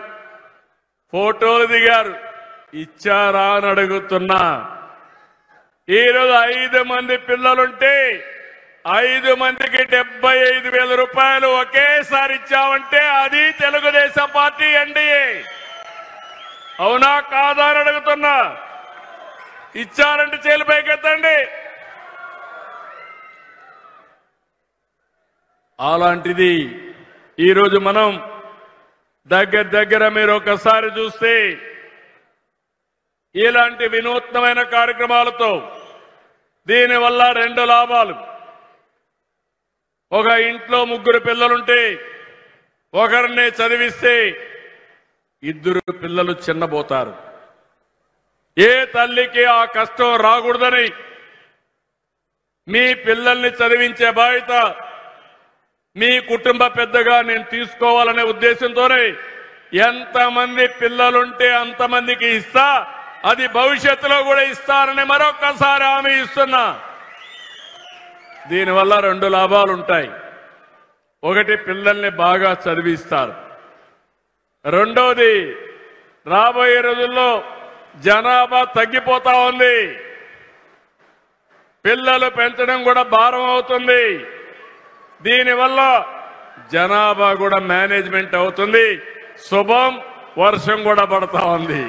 ఫోటోలు దిగారు, ఇచ్చారా అని అడుగుతున్నా. ఈరోజు 5 మంది పిల్లలుంటే 5 మందికి 75,000 రూపాయలు ఒకేసారి ఇచ్చామంటే అది తెలుగుదేశం పార్టీ ఎన్డీఏ. అవునా కాదా అని అడుగుతున్నా. ఇచ్చారంటే చేలు పైకెత్తండి. అలాంటిది ఈరోజు మనం దగ్గర మీరు ఒకసారి చూస్తే ఇలాంటి వినూత్నమైన కార్యక్రమాలతో దీనివల్ల 2 లాభాలు. ఒక ఇంట్లో 3 పిల్లలుంటే ఒకరినే చదివిస్తే 2 పిల్లలు చిన్నబోతారు. ఏ తల్లికి ఆ కష్టం రాకూడదని మీ పిల్లల్ని చదివించే బాధ్యత మీ కుటుంబ పెద్దగా నేను తీసుకోవాలనే ఉద్దేశంతోనే ఎంతమంది పిల్లలుంటే అంతమందికి ఇస్తా, అది భవిష్యత్తులో కూడా ఇస్తారని మరొక్కసారి హామీ ఇస్తున్నా. దీనివల్ల 2 లాభాలు ఉంటాయి. ఒకటి, పిల్లల్ని బాగా చదివిస్తారు. రెండోది, రాబోయే రోజుల్లో జనాభా తగ్గిపోతా ఉంది. పిల్లలు పెంచడం కూడా భారం అవుతుంది. దీనివల్ల జనాభా కూడా మేనేజ్మెంట్ అవుతుంది. శుభం, వర్షం కూడా పడతా ఉంది.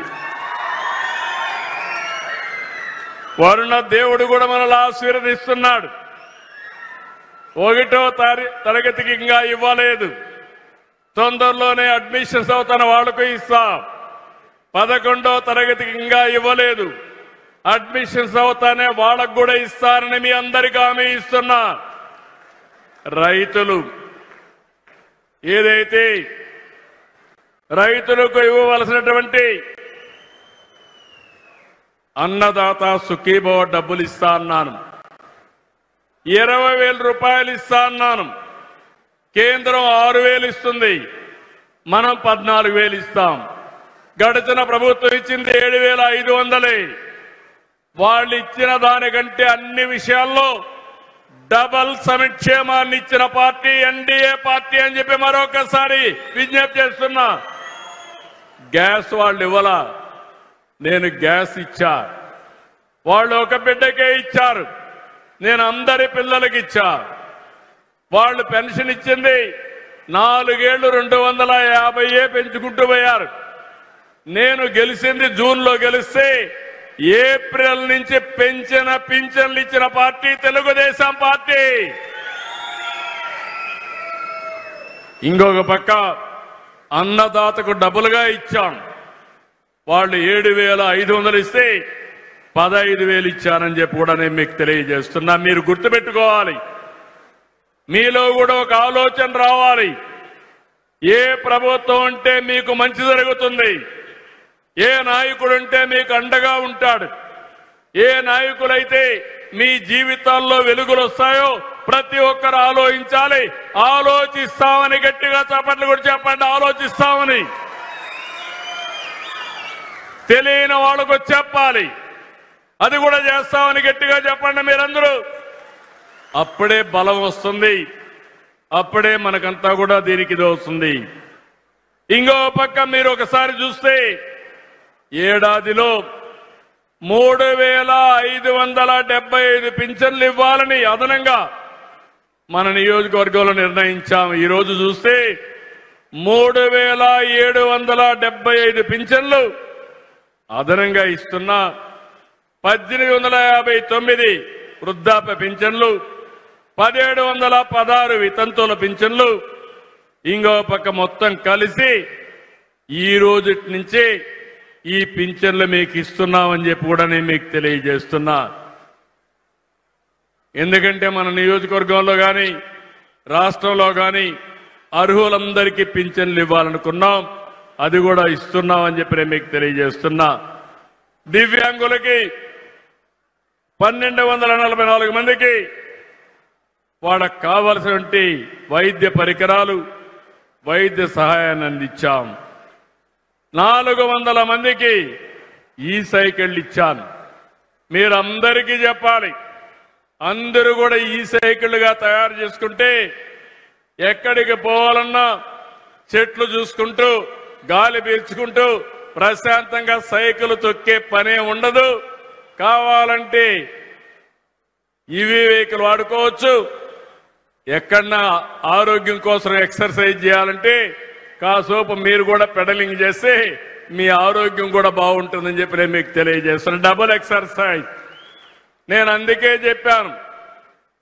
వరుణ దేవుడు కూడా మనల్ని ఆశీర్వదిస్తున్నాడు. 1వ తరగతికి ఇంకా ఇవ్వలేదు, తొందరలోనే అడ్మిషన్స్ అవుతున్న వాళ్లకు ఇస్తాం. 11వ తరగతికి ఇంకా ఇవ్వలేదు, అడ్మిషన్స్ అవుతానే వాళ్ళకు కూడా ఇస్తారని మీ అందరికీ హామీ ఇస్తున్నా. రైతులు ఏదైతే రైతులకు ఇవ్వవలసినటువంటి అన్నదాత సుఖీభవ డబ్బులు ఇస్తా అన్నాను, 20,000 రూపాయలు ఇస్తా అన్నాను. కేంద్రం 6,000 ఇస్తుంది, మనం 14,000 ఇస్తాం. గడిచిన ప్రభుత్వం ఇచ్చింది 7,500. వాళ్ళు ఇచ్చిన దానికంటే అన్ని విషయాల్లో డబల్ సంక్షేమాన్ని ఇచ్చిన పార్టీ ఎన్డీఏ పార్టీ అని చెప్పి మరొకసారి విజ్ఞప్తి చేస్తున్నా. గ్యాస్ వాళ్ళు ఇవ్వలా, నేను గ్యాస్ ఇచ్చా. వాళ్ళు ఒక బిడ్డకే ఇచ్చారు, నేను అందరి పిల్లలకి ఇచ్చా. వాళ్ళు పెన్షన్ ఇచ్చింది 4 ఏళ్లు 250 పెంచుకుంటూ పోయారు. నేను గెలిచింది జూన్లో గెలిస్తే ఏప్రిల్ నుంచి పెంచిన పింఛన్లు ఇచ్చిన పార్టీ తెలుగుదేశం పార్టీ. ఇంకొక పక్క అన్నదాతకు డబుల్గా ఇచ్చాం. వాళ్ళు 7,500 ఇస్తే 15,000 ఇచ్చారని చెప్పి కూడా నేను మీకు తెలియజేస్తున్నా. మీరు గుర్తుపెట్టుకోవాలి, మీలో కూడా ఒక ఆలోచన రావాలి. ఏ ప్రభుత్వం ఉంటే మీకు మంచి జరుగుతుంది, ఏ నాయకుడు ఉంటే మీకు అండగా ఉంటాడు, ఏ నాయకులైతే మీ జీవితాల్లో వెలుగులు వస్తాయో ప్రతి ఒక్కరు ఆలోచించాలి. ఆలోచిస్తామని గట్టిగా చప్పట్లు కూడా చెప్పండి, ఆలోచిస్తామని. తెలియని వాళ్ళకు చెప్పాలి, అది కూడా చేస్తామని గట్టిగా చెప్పండి మీరందరూ. అప్పుడే బలం వస్తుంది, అప్పుడే మనకంతా కూడా దీనికి ఇది వస్తుంది. ఇంకో పక్క మీరు ఒకసారి చూస్తే ఏడాదిలో 3,575 పింఛన్లు ఇవ్వాలని అదనంగా మన నియోజకవర్గంలో నిర్ణయించాము. ఈరోజు చూస్తే 3,775 పింఛన్లు అదనంగా ఇస్తున్నా. 1,859 వృద్ధాప్య పింఛన్లు, 1,716 వితంతువుల పింఛన్లు. ఇంకో పక్క మొత్తం కలిసి ఈ రోజు నుంచి ఈ పింఛన్లు మీకు ఇస్తున్నామని చెప్పి కూడా నేను మీకు తెలియజేస్తున్నా. ఎందుకంటే మన నియోజకవర్గంలో కానీ రాష్ట్రంలో కానీ అర్హులందరికీ పింఛన్లు ఇవ్వాలనుకున్నాం, అది కూడా ఇస్తున్నామని చెప్పి నేను మీకు తెలియజేస్తున్నా. దివ్యాంగులకి 1,244 మందికి వాళ్ళకు కావలసినటువంటి వైద్య పరికరాలు, వైద్య సహాయాన్ని అందించాం. 400 మందికి ఈ సైకిళ్ళు ఇచ్చాను. మీరందరికీ చెప్పాలి, అందరూ కూడా ఈ సైకిళ్ళుగా తయారు చేసుకుంటే ఎక్కడికి పోవాలన్నా చెట్లు చూసుకుంటూ గాలి పీల్చుకుంటూ ప్రశాంతంగా సైకిల్ తొక్కే పనే ఉండదు. కావాలంటే ఈవీ వెహికల్ వాడుకోవచ్చు. ఎక్కడన్నా ఆరోగ్యం కోసం ఎక్సర్సైజ్ చేయాలంటే కాసేపు మీరు కూడా పెడలింగ్ చేస్తే మీ ఆరోగ్యం కూడా బాగుంటుందని చెప్పి నేను మీకు తెలియజేస్తాను. Double exercise. నేను అందుకే చెప్పాను,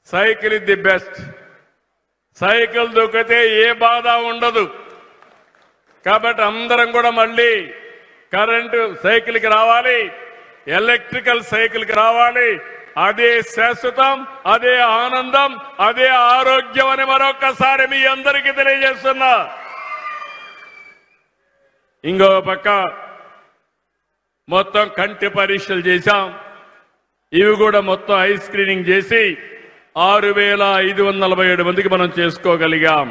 cycle is the best. Cycle దొక్కితే ఏ బాధ ఉండదు. కాబట్టి అందరం కూడా మళ్ళీ కరెంటు సైకిల్కి రావాలి, ఎలక్ట్రికల్ సైకిల్కి రావాలి. అదే శాశ్వతం, అదే ఆనందం, అదే ఆరోగ్యం అని మరొకసారి మీ అందరికీ తెలియజేస్తున్నా. ఇంకో పక్క మొత్తం కంటి పరీక్షలు చేశాం. ఇవి కూడా మొత్తం ఐ స్క్రీనింగ్ చేసి 6,547 మందికి మనం చేసుకోగలిగాం.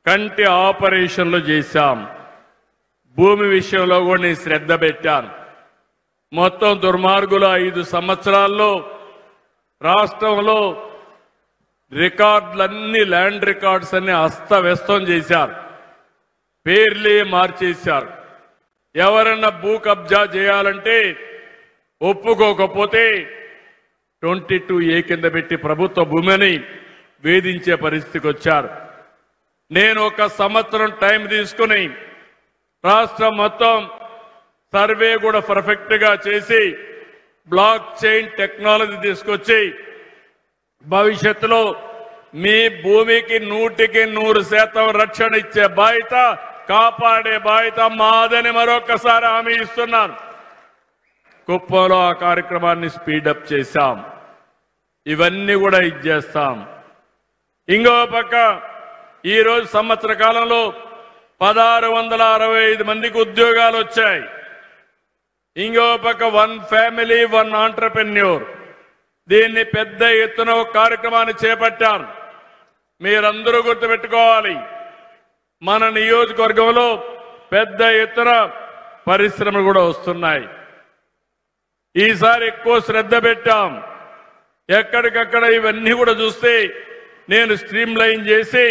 కంటి ఆపరేషన్లు చేశాం. భూమి విషయంలో కూడా నేను శ్రద్ధ పెట్టాను. మొత్తం దుర్మార్గుల 5 సంవత్సరాల్లో రాష్ట్రంలో రికార్డులన్నీ, ల్యాండ్ రికార్డ్స్ అన్ని అస్తవ్యస్తం చేశారు, పేర్లే మార్చేశారు. ఎవరన్నా భూ కబ్జా చేయాలంటే ఒప్పుకోకపోతే 22A కింద పెట్టి ప్రభుత్వ భూమిని వేధించే పరిస్థితికి వచ్చారు. నేను 1 సంవత్సరం టైం తీసుకుని రాష్ట్రం మొత్తం సర్వే కూడా పర్ఫెక్ట్ గా చేసి బ్లాక్ చైన్ టెక్నాలజీ తీసుకొచ్చి భవిష్యత్తులో మీ భూమికి 100% రక్షణ ఇచ్చే బాధ్యత, కాపాడే బాధ్యత మాదని మరొకసారి హామీ ఇస్తున్నాను. కుప్పంలో ఆ కార్యక్రమాన్ని స్పీడప్ చేశాం. ఇవన్నీ కూడా ఇచ్చేస్తాం. ఇంకో పక్క ఈరోజు సంవత్సర కాలంలో 1665 మందికి ఉద్యోగాలు వచ్చాయి. ఇంకో పక్క 1 ఫ్యామిలీ 1 ఆంటర్‌ప్రెన్యూర్, దీన్ని పెద్ద ఎత్తున ఒక కార్యక్రమాన్ని చేపట్టారు. మీరందరూ గుర్తుపెట్టుకోవాలి, మన నియోజకవర్గంలో పెద్ద ఎత్తున పరిశ్రమలు కూడా వస్తున్నాయి. ఈసారి ఎక్కువ శ్రద్ధ పెట్టాం. ఎక్కడికక్కడ ఇవన్నీ కూడా చూస్తే నేను స్ట్రీమ్ లైన్ చేసి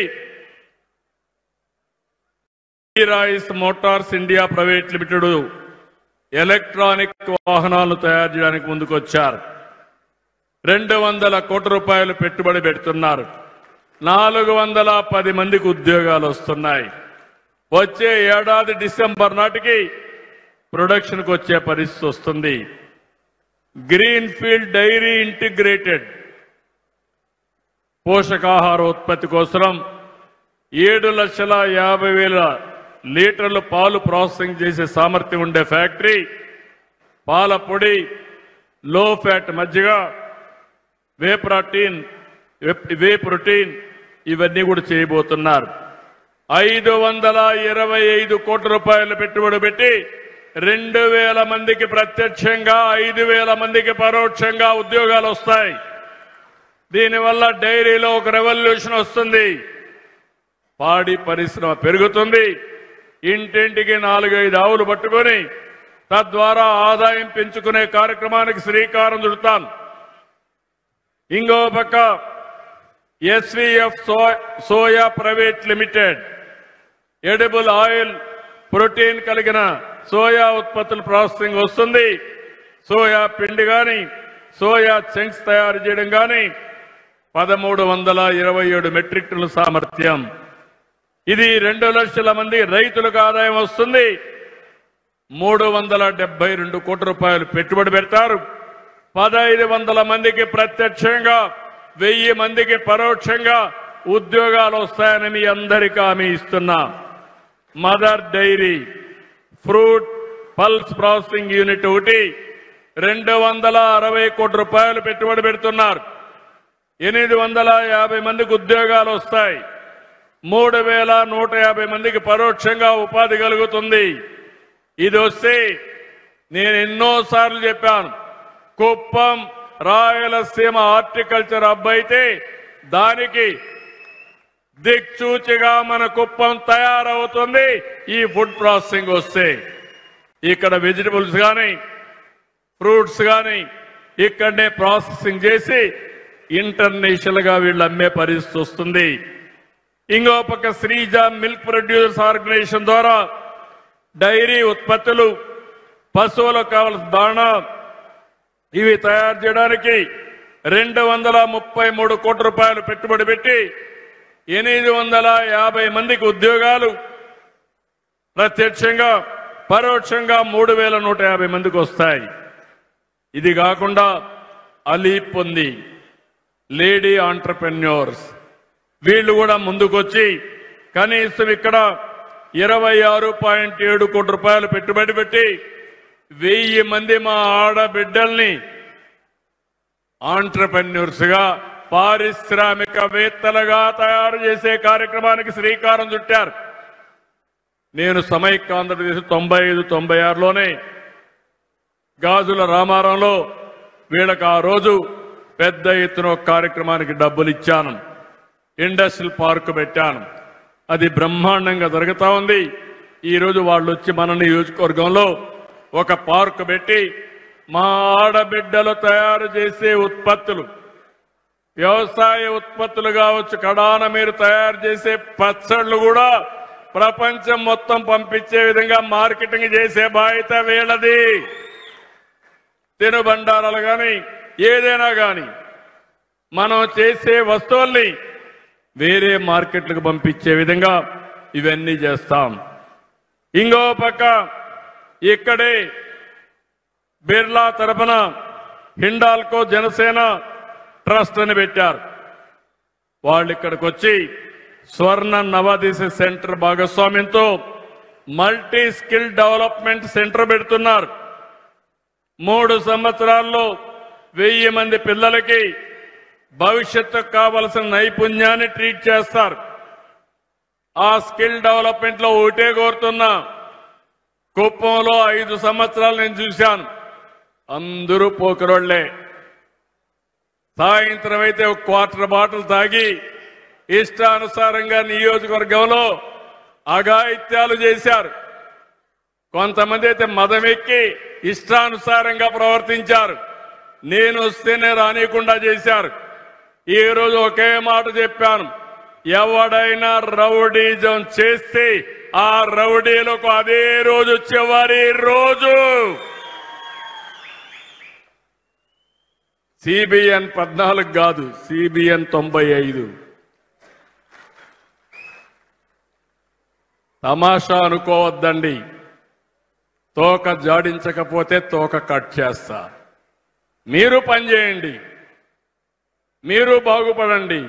Royce Motors India private limited electronic వాహనాలను తయారు చేయడానికి ముందుకొచ్చారు. 200 కోట్ల రూపాయలు పెట్టుబడి పెడుతున్నారు. 410 మందికి ఉద్యోగాలు వస్తున్నాయి. వచ్చే ఏడాది డిసెంబర్ నాటికి ప్రొడక్షన్కి వచ్చే పరిస్థితి వస్తుంది. గ్రీన్ ఫీల్డ్ డైరీ ఇంటిగ్రేటెడ్ పోషకాహార ఉత్పత్తి కోసం 7,50,000 లీటర్లు పాలు ప్రాసెసింగ్ చేసే సామర్థ్యం ఉండే ఫ్యాక్టరీ, పాల పొడి, లో ఫ్యాట్ మజ్జిగ, వే ప్రోటీన్ ఇవన్నీ కూడా చేయబోతున్నారు. 525 కోట్ల రూపాయలు పెట్టుబడి పెట్టి 2,000 మందికి ప్రత్యక్షంగా 5,000 మందికి పరోక్షంగా ఉద్యోగాలు వస్తాయి. దీనివల్ల డైరీలో ఒక రెవల్యూషన్ వస్తుంది. పాడి పరిశ్రమ పెరుగుతుంది. ఇంటింటికి 4-5 ఆవులు పట్టుకొని తద్వారా ఆదాయం పెంచుకునే కార్యక్రమానికి శ్రీకారం చుడతాను. ఇంకో పక్క SVF soya private limited edible oil, protein కలిగిన సోయా ఉత్పత్తుల ప్రాసెసింగ్ వస్తుంది. సోయా పిండి కానీ సోయా చంక్స్ తయారు చేయడం కానీ 1327 మెట్రిక్ టన్నుల సామర్థ్యం. ఇది 2 లక్షల మంది రైతులకు ఆదాయం వస్తుంది. 372 కోట్ల రూపాయలు పెట్టుబడి పెడతారు. 1,500 మందికి ప్రత్యక్షంగా 1000 మందికి పరోక్షంగా ఉద్యోగాలు వస్తాయని మీ అందరికీ హామీ ఇస్తున్నా. Mother dairy fruit pulse processing unit ఒకటి 260 కోట్ల రూపాయలు పెట్టుబడి పెడుతున్నారు. 850 మందికి ఉద్యోగాలు వస్తాయి. 3,150 మందికి పరోక్షంగా ఉపాధి కలుగుతుంది. ఇది వస్తే నేను ఎన్నోసార్లు చెప్పాను, కుప్పం రాయలసీమ హార్టికల్చర్ హబ్ అయితే దానికి దిక్చూచిగా మన కుప్పం తయారవుతుంది. ఈ ఫుడ్ ప్రాసెసింగ్ వస్తే ఇక్కడ వెజిటబుల్స్ కానీ ఫ్రూట్స్ కానీ ఇక్కడనే ప్రాసెసింగ్ చేసి ఇంటర్నేషనల్ గా వీళ్ళు అమ్మే పరిస్థితి వస్తుంది. ఇంకో పక్క శ్రీజ మిల్క్ ప్రొడ్యూసర్స్ ఆర్గనైజేషన్ ద్వారా డైరీ ఉత్పత్తులు, పశువులకు కావలసిన దాణా ఇవి తయారు చేయడానికి 233 కోట్ల రూపాయలు పెట్టుబడి పెట్టి 850 మందికి ఉద్యోగాలు, ప్రత్యక్షంగా పరోక్షంగా 3,150 మందికి వస్తాయి. ఇది కాకుండా అలీప్ ఉంది, లేడీ ఆంటర్‌ప్రెన్యూర్స్, వీళ్ళు కూడా ముందుకొచ్చి కనీసం ఇక్కడ 26.7 కోట్ల రూపాయలు పెట్టుబడి పెట్టి 1000 మంది మా ఆడబిడ్డల్ని ఆంటర్‌ప్రెన్యూర్స్ గా, పారిశ్రామికవేత్తలుగా తయారు చేసే కార్యక్రమానికి శ్రీకారం చుట్టారు. నేను సమైక్య ఆంధ్రప్రదేశ్ 95-96లోనే గాజుల రామారంలో వీళ్ళకి ఆ రోజు పెద్ద ఎత్తున కార్యక్రమానికి డబ్బులు ఇచ్చాను. ఇండస్ట్రియల్ పార్క్ పెట్టాను. అది బ్రహ్మాండంగా జరుగుతా ఉంది. ఈ రోజు వాళ్ళు వచ్చి మన నియోజకవర్గంలో ఒక పార్క్ పెట్టి మా ఆడబిడ్డలు తయారు చేసే ఉత్పత్తులు, వ్యవసాయ ఉత్పత్తులు కావచ్చు, కడాన మీరు తయారు చేసే పచ్చళ్ళు కూడా ప్రపంచం మొత్తం పంపించే విధంగా మార్కెటింగ్ చేసే బాధ్యత వీళ్ళది. తినుబండారాలు కానీ ఏదైనా కానీ మనం చేసే వస్తువుల్ని వేరే మార్కెట్లకు పంపించే విధంగా ఇవన్నీ చేస్తాం. ఇంకో పక్క ఇక్కడే బిర్లా తరపున హిండాల్కో జనసేన ట్రస్ట్ అని పెట్టారు. వాళ్ళు ఇక్కడికి వచ్చి స్వర్ణ నవోదయ సెంటర్ భాగస్వామ్యంతో మల్టీ స్కిల్ డెవలప్మెంట్ సెంటర్ పెడుతున్నారు. 3 సంవత్సరాల్లో 1000 మంది పిల్లలకి భవిష్యత్తుకు కావలసిన నైపుణ్యాన్ని ట్రీట్ చేస్తారు. ఆ స్కిల్ డెవలప్మెంట్ లో ఒకటే కోరుతున్నా, కుప్పంలో 5 సంవత్సరాలు నేను చూశాను, అందరూ పోకరోళ్లే. సాయంత్రం అయితే ఒక క్వార్టర్ బాటిల్ తాగి ఇష్టానుసారంగా నియోజకవర్గంలో అఘాయిత్యాలు చేశారు. కొంతమంది అయితే మదమెక్కి ఇష్టానుసారంగా ప్రవర్తించారు. నేను వస్తేనే రానియకుండా చేశారు. ఈ రోజు ఒకే మాట చెప్పాను, ఎవడైనా రౌడీజం చేస్తే ఆ రౌడీలకు అదే రోజు చివరి రోజు. CBN 14 కాదు, CBN 95. తమాషా అనుకోవద్దండి. తోక జాడించకపోతే తోక కట్ చేస్తా. మీరు పనిచేయండి, మీరు బాగుపడండి.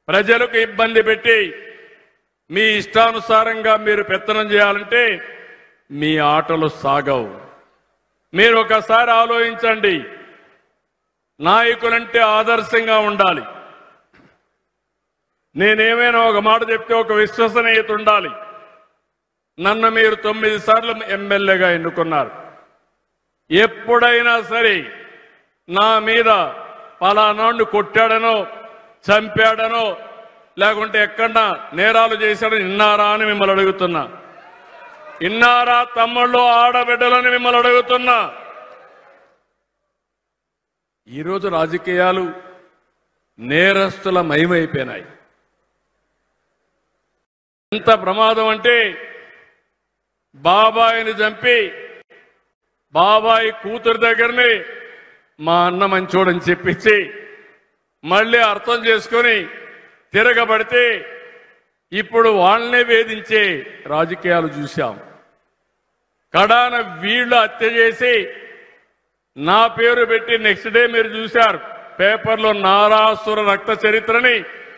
ప్రజలకు ఇబ్బంది పెట్టి మీ ఇష్టానుసారంగా మీరు పెత్తనం చేయాలంటే మీ ఆటలు సాగవు. మీరు ఒకసారి ఆలోచించండి. నాయకులంటే ఆదర్శంగా ఉండాలి. నేనేమైనా ఒక మాట చెప్తే ఒక విశ్వసనీయత ఉండాలి. నన్ను మీరు 9 సార్లు ఎమ్మెల్యేగా ఎన్నుకున్నారు. ఎప్పుడైనా సరే నా మీద పలానాడు కొట్టాడనో చంపాడనో లేకుంటే ఎక్కడన్నా నేరాలు చేశాడని విన్నారా అని మిమ్మల్ని అడుగుతున్నా. విన్నారా తమ్ముళ్ళు, ఆడబిడ్డలని మిమ్మల్ని అడుగుతున్నా. ఈరోజు రాజకీయాలు నేరస్తుల మయమైపోయినాయి. ఎంత ప్రమాదం అంటే బాబాయిని చంపి బాబాయి కూతురు దగ్గరనే మా అన్న మంచోడని చెప్పించి మళ్ళీ అర్థం చేసుకొని తిరగబడితే ఇప్పుడు వాళ్ళనే వేధించే రాజకీయాలు చూశాం. కడాన వీళ్ళు హత్య చేసి నా పేరు పెట్టి నెక్స్ట్ డే మీరు చూశారు పేపర్లో నారాసుర రక్త చరిత్రని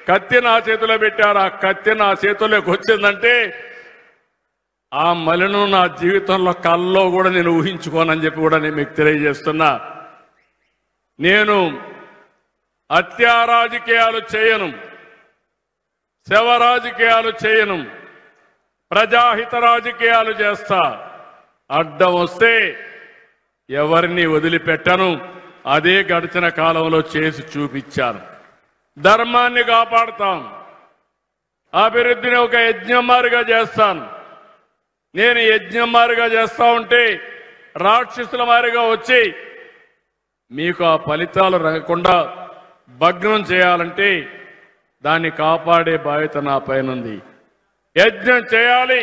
కత్తి నా చేతిలో పెట్టారు. ఆ కత్తి నా చేతుల్లోకి వచ్చిందంటే ఆ మలిను నా జీవితంలో కల్లో కూడా నేను ఊహించుకోనని చెప్పి కూడా నేను మీకు తెలియజేస్తున్నా. నేను హత్యా రాజకీయాలు చేయను, శవ రాజకీయాలు చేయను, ప్రజాహిత రాజకీయాలు చేస్తా. అడ్డం వస్తే ఎవరిని వదిలిపెట్టను. అదే గడిచిన కాలంలో చేసి చూపించాను. ధర్మాన్ని కాపాడుతాం, అభివృద్ధిని ఒక యజ్ఞమారిగా చేస్తాను. నేను యజ్ఞమారిగా చేస్తా ఉంటే రాక్షసుల మారిగా వచ్చి మీకు ఆ ఫలితాలు రాకుండా భగ్నం చేయాలంటే దాన్ని కాపాడే బాధ్యత నా పైన ఉంది. యజ్ఞం చేయాలి,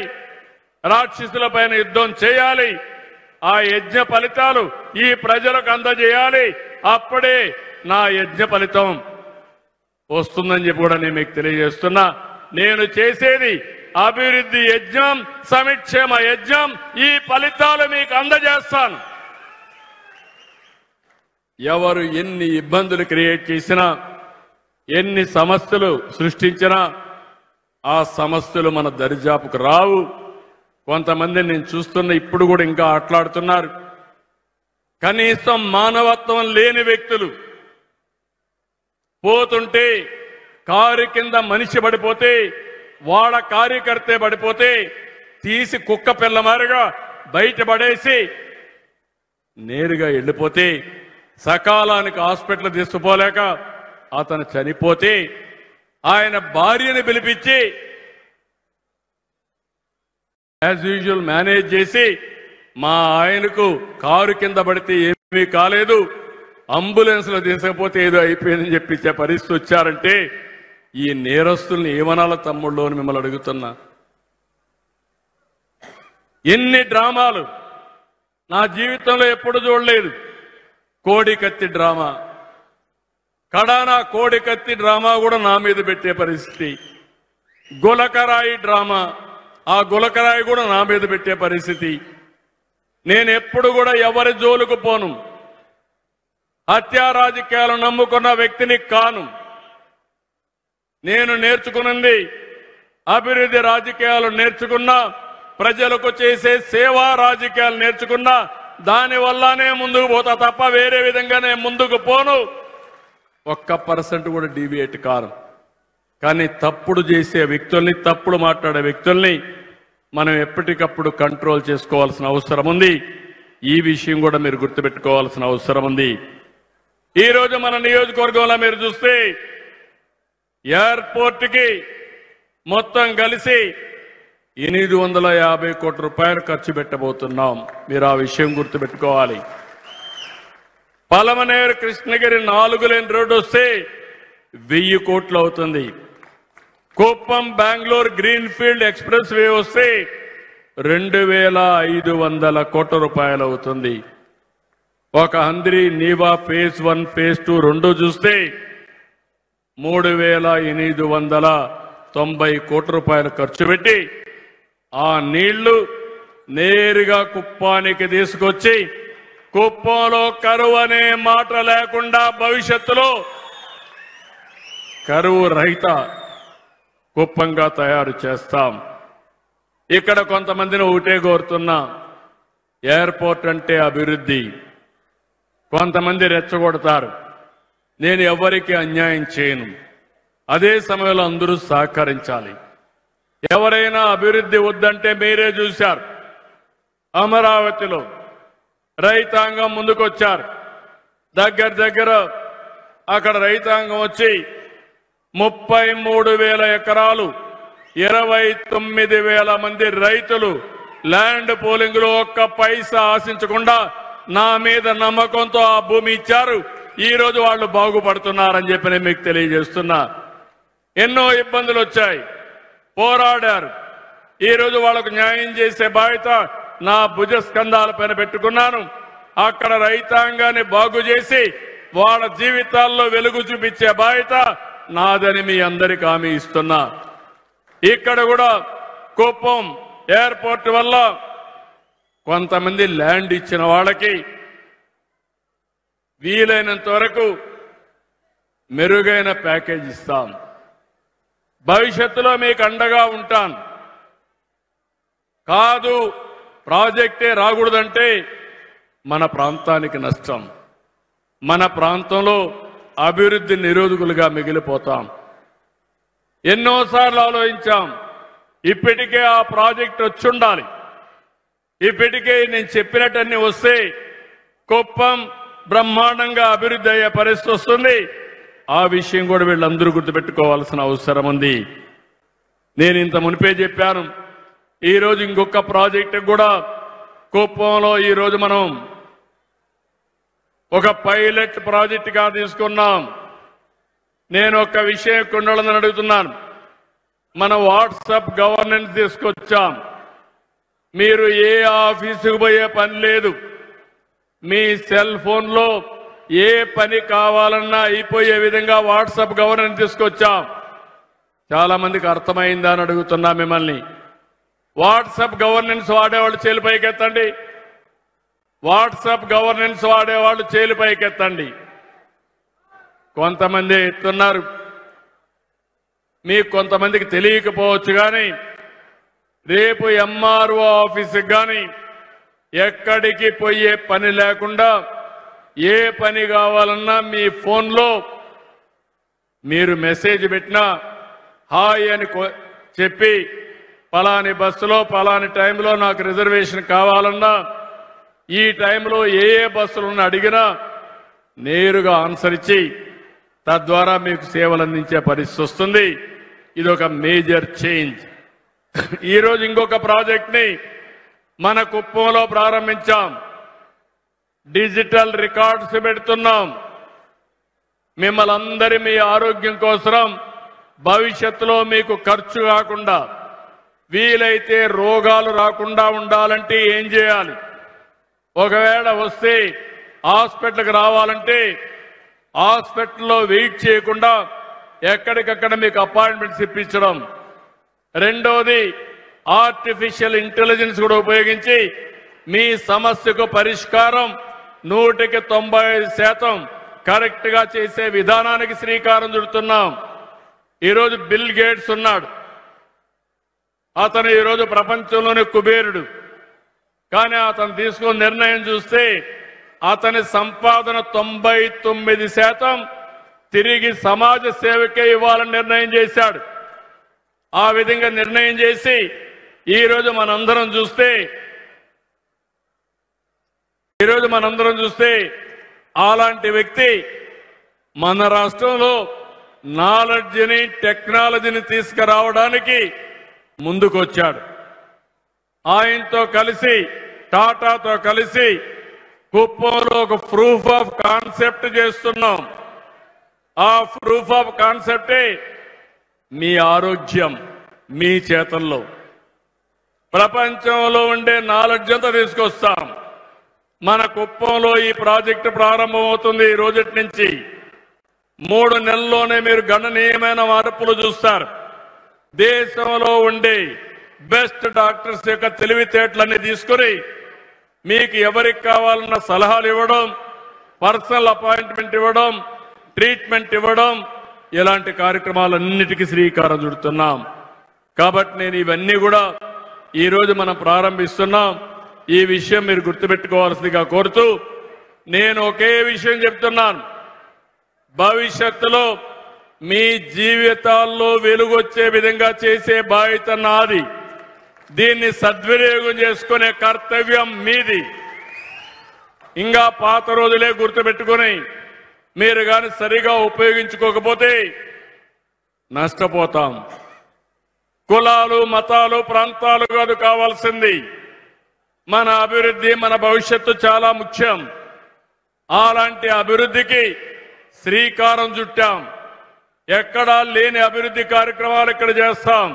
రాక్షసుల పైన యుద్ధం చేయాలి. ఆ యజ్ఞ ఫలితాలు ఈ ప్రజలకు అందజేయాలి. అప్పుడే నా యజ్ఞ ఫలితం వస్తుందని చెప్పి కూడా నేను మీకు తెలియజేస్తున్నా. నేను చేసేది అభివృద్ధి యజ్ఞం, సంక్షేమ యజ్ఞం. ఈ ఫలితాలు మీకు అందజేస్తాను. ఎవరు ఎన్ని ఇబ్బందులు క్రియేట్ చేసినా, ఎన్ని సమస్యలు సృష్టించినా ఆ సమస్యలు మన దరిజాపుకు రావు. కొంతమంది నేను చూస్తున్న ఇప్పుడు కూడా ఇంకా ఆటలాడుతున్నారు. కనీసం మానవత్వం లేని వ్యక్తులు పోతుంటే కారు కింద మనిషి పడిపోతే వాళ్ళ కార్యకర్తే పడిపోతే తీసి కుక్క పిల్ల మారిగా బయటపడేసి నేరుగా వెళ్ళిపోతే సకాలానికి హాస్పిటల్ తీసుకుపోలేక అతను చనిపోతే ఆయన భార్యని పిలిపించి యాజ్ యూజువల్ మేనేజ్ చేసి మా ఆయనకు కారు కింద పడితే ఏమీ కాలేదు, అంబులెన్స్ లో తీసుకపోతే ఏదో అయిపోయిందని చెప్పించే పరిస్థితి వచ్చారంటే ఈ నేరస్తుల్ని ఏమనాల తమ్ముళ్ళు అని మిమ్మల్ని అడుగుతున్నా. ఎన్ని డ్రామాలు నా జీవితంలో ఎప్పుడు చూడలేదు. కోడికత్తి డ్రామా, కడానా కోడికత్తి డ్రామా కూడా నా మీద పెట్టే పరిస్థితి. గులకరాయి డ్రామా, ఆ గులకరాయి కూడా నా మీద పెట్టే పరిస్థితి. నేను ఎప్పుడు కూడా ఎవరి జోలుకు పోను. హత్యా రాజకీయాలు నమ్ముకున్న వ్యక్తిని కాను. నేను నేర్చుకున్నది అభివృద్ధి రాజకీయాలు నేర్చుకున్నా, ప్రజలకు చేసే సేవా రాజకీయాలు నేర్చుకున్నా, దానివల్లనే ముందుకు పోతా తప్ప వేరే విధంగానే ముందుకు పోను. 1% కూడా డీవియేట్ కాను. కానీ తప్పుడు చేసే వ్యక్తుల్ని, తప్పుడు మాట్లాడే వ్యక్తుల్ని మనం ఎప్పటికప్పుడు కంట్రోల్ చేసుకోవాల్సిన అవసరం ఉంది. ఈ విషయం కూడా మీరు గుర్తుపెట్టుకోవాల్సిన అవసరం ఉంది. ఈ రోజు మన నియోజకవర్గంలో మీరు చూస్తే ఎయిర్పోర్ట్ కి మొత్తం కలిసి 850 కోట్ల రూపాయలు ఖర్చు పెట్టబోతున్నాం. మీరు ఆ విషయం గుర్తుపెట్టుకోవాలి. పలమనేరు కృష్ణగిరి 4 లేన్ రోడ్డు వస్తే 1000 కోట్లు అవుతుంది. Kuppam Bengaluru green field express way వస్తే 2500 కోట్ల రూపాయలు అవుతుంది. ఒక హంద్రి నీవా ఫేజ్ 1 ఫేజ్ 2 రెండు చూస్తే 3890 కోట్ల రూపాయలు ఖర్చు పెట్టి ఆ నీళ్లు నేరుగా కుప్పానికి తీసుకొచ్చి కుప్పంలో కరువు అనే మాట లేకుండా భవిష్యత్తులో కరువు రహిత కుప్పంగా తయారు చేస్తాం. ఇక్కడ కొంతమందిని ఒకటే కోరుతున్నా, ఎయిర్పోర్ట్ అంటే అభివృద్ధి. కొంతమంది రెచ్చగొడతారు. నేను ఎవరికి అన్యాయం చేయను. అదే సమయంలో అందరూ సహకరించాలి. ఎవరైనా అభివృద్ధి వద్దంటే మీరే చూశారు. అమరావతిలో రైతాంగం ముందుకొచ్చారు. దగ్గర అక్కడ రైతాంగం వచ్చి 33,000 ఎకరాలు 29,000 మంది రైతులు ల్యాండ్ పోలింగ్ లో ఒక్క పైసా ఆశించకుండా నా మీద నమ్మకంతో ఆ భూమి ఇచ్చారు. ఈ రోజు వాళ్ళు బాగుపడుతున్నారని చెప్పి నేను మీకు తెలియజేస్తున్నా. ఎన్నో ఇబ్బందులు వచ్చాయి, పోరాడారు. ఈ రోజు వాళ్ళకు న్యాయం చేసే బాధ్యత నా భుజస్కంధాల పైన పెట్టుకున్నాను. అక్కడ రైతాంగాన్ని బాగు చేసి వాళ్ళ జీవితాల్లో వెలుగు చూపించే బాధ్యత నాదని మీ అందరికీ హామీ ఇస్తున్నా. ఇక్కడ కూడా కుప్పం ఎయిర్పోర్ట్ వల్ల కొంతమంది ల్యాండ్ ఇచ్చిన వాళ్ళకి వీలైనంత వరకు మెరుగైన ప్యాకేజ్ ఇస్తాం. భవిష్యత్తులో మీకు అండగా ఉంటాను. కాదు ప్రాజెక్టే రాకూడదంటే మన ప్రాంతానికి నష్టం. మన ప్రాంతంలో అభివృద్ధి నిరోధకులుగా మిగిలిపోతాం. ఎన్నోసార్లు ఆలోచించాం. ఇప్పటికే ఆ ప్రాజెక్ట్ వచ్చి ఉండాలి. ఇప్పటికే నేను చెప్పినట్టన్నీ వస్తే కుప్పం బ్రహ్మాండంగా అభివృద్ధి అయ్యే పరిస్థితి వస్తుంది. ఆ విషయం కూడా వీళ్ళందరూ గుర్తుపెట్టుకోవాల్సిన అవసరం ఉంది. నేను ఇంత మునిపే చెప్పాను. ఈరోజు ఇంకొక ప్రాజెక్టు కూడా కుప్పంలో ఈరోజు మనం ఒక పైలట్ ప్రాజెక్టుగా తీసుకున్నాం. నేను ఒక విషయం కొండలని అడుగుతున్నాను. మన వాట్సాప్ గవర్నెన్స్ తీసుకొచ్చాం. మీరు ఏ ఆఫీసుకు పోయే పని లేదు. మీ సెల్ ఫోన్లో ఏ పని కావాలన్నా అయిపోయే విధంగా వాట్సాప్ గవర్నెన్స్ తీసుకొచ్చాం. చాలా మందికి అర్థమైందా అని అడుగుతున్నా మిమ్మల్ని. వాట్సాప్ గవర్నెన్స్ వాడేవాళ్ళు చేలు పైకెత్తండి. వాట్సాప్ గవర్నెన్స్ వాడేవాళ్ళు చేలు పైకెత్తండి. కొంతమంది ఎత్తున్నారు. మీకు కొంతమందికి తెలియకపోవచ్చు కానీ రేపు ఎంఆర్ఓ ఆఫీసుకి కానీ ఎక్కడికి పోయే పని లేకుండా ఏ పని కావాలన్నా మీ ఫోన్లో మీరు మెసేజ్ పెట్టినా హాయ్ అని చెప్పి పలాని బస్సులో పలాని టైంలో నాకు రిజర్వేషన్ కావాలన్నా ఈ టైంలో ఏ బస్సులను అడిగినా నేరుగా ఆన్సర్ ఇచ్చి తద్వారా మీకు సేవలు అందించే పరిస్థితి వస్తుంది. ఇది ఒక మేజర్ చేంజ్. ఈరోజు ఇంకొక ప్రాజెక్ట్ని మన కుప్పంలో ప్రారంభించాం. డిజిటల్ రికార్డ్స్ పెడుతున్నాం. మిమ్మల్ని అందరి మీ ఆరోగ్యం కోసం భవిష్యత్తులో మీకు ఖర్చు కాకుండా వీలైతే రోగాలు రాకుండా ఉండాలంటే ఏం చేయాలి, ఒకవేళ వస్తే హాస్పిటల్కి రావాలంటే హాస్పిటల్లో వెయిట్ చేయకుండా ఎక్కడికక్కడ మీకు అపాయింట్మెంట్స్ ఇప్పించడం. రెండోది ఆర్టిఫిషియల్ ఇంటెలిజెన్స్ కూడా ఉపయోగించి మీ సమస్యకు పరిష్కారం 100కి 95% కరెక్ట్ గా చేసే విధానానికి శ్రీకారం చుడుతున్నాం. ఈరోజు బిల్ గేట్స్ ఉన్నాడు. అతను ఈరోజు ప్రపంచంలోనే కుబేరుడు. కానీ అతను తీసుకున్న నిర్ణయం చూస్తే అతని సంపాదన 99% తిరిగి సమాజ సేవకే ఇవ్వాలని నిర్ణయం చేశాడు. ఆ విధంగా నిర్ణయం చేసి ఈరోజు మనందరం చూస్తే అలాంటి వ్యక్తి మన రాష్ట్రంలో నాలెడ్జిని టెక్నాలజీని తీసుకురావడానికి ముందుకొచ్చాడు. ఆయనతో కలిసి టాటాతో కలిసి కుప్పంలో ఒక ప్రూఫ్ ఆఫ్ కాన్సెప్ట్ చేస్తున్నాం. ఆ ప్రూఫ్ ఆఫ్ కాన్సెప్టే మీ ఆరోగ్యం మీ చేతల్లో. ప్రపంచంలో ఉండే నాలెడ్జ్ అంతా తీసుకొస్తాం. మన కుప్పంలో ఈ ప్రాజెక్టు ప్రారంభమవుతుంది. ఈ రోజటి నుంచి 3 నెలల్లోనే మీరు గణనీయమైన మార్పులు చూస్తారు. దేశంలో ఉండే బెస్ట్ డాక్టర్స్ యొక్క తెలివితేటలన్నీ తీసుకుని మీకు ఎవరికి కావాలన్న సలహాలు ఇవ్వడం, పర్సనల్ అపాయింట్మెంట్ ఇవ్వడం, ట్రీట్మెంట్ ఇవ్వడం, ఇలాంటి కార్యక్రమాలన్నిటికీ శ్రీకారం చుడుతున్నాం. కాబట్టి నేను ఇవన్నీ కూడా ఈరోజు మనం ప్రారంభిస్తున్నాం. ఈ విషయం మీరు గుర్తుపెట్టుకోవాల్సిందిగా కోరుతూ నేను ఒకే విషయం చెప్తున్నాను. భవిష్యత్తులో మీ జీవితాల్లో వెలుగొచ్చే విధంగా చేసే బాధ్యత నాది. దీన్ని సద్వినియోగం చేసుకునే కర్తవ్యం మీది. ఇంకా పాత రోజులే గుర్తుపెట్టుకుని మీరు కానీ సరిగా ఉపయోగించుకోకపోతే నష్టపోతాం. కులాలు, మతాలు, ప్రాంతాలు కాదు కావాల్సింది. మన అభివృద్ధి, మన భవిష్యత్తు చాలా ముఖ్యం. అలాంటి అభివృద్ధికి శ్రీకారం చుట్టాం. ఎక్కడా లేని అభివృద్ధి కార్యక్రమాలు ఇక్కడ చేస్తాం.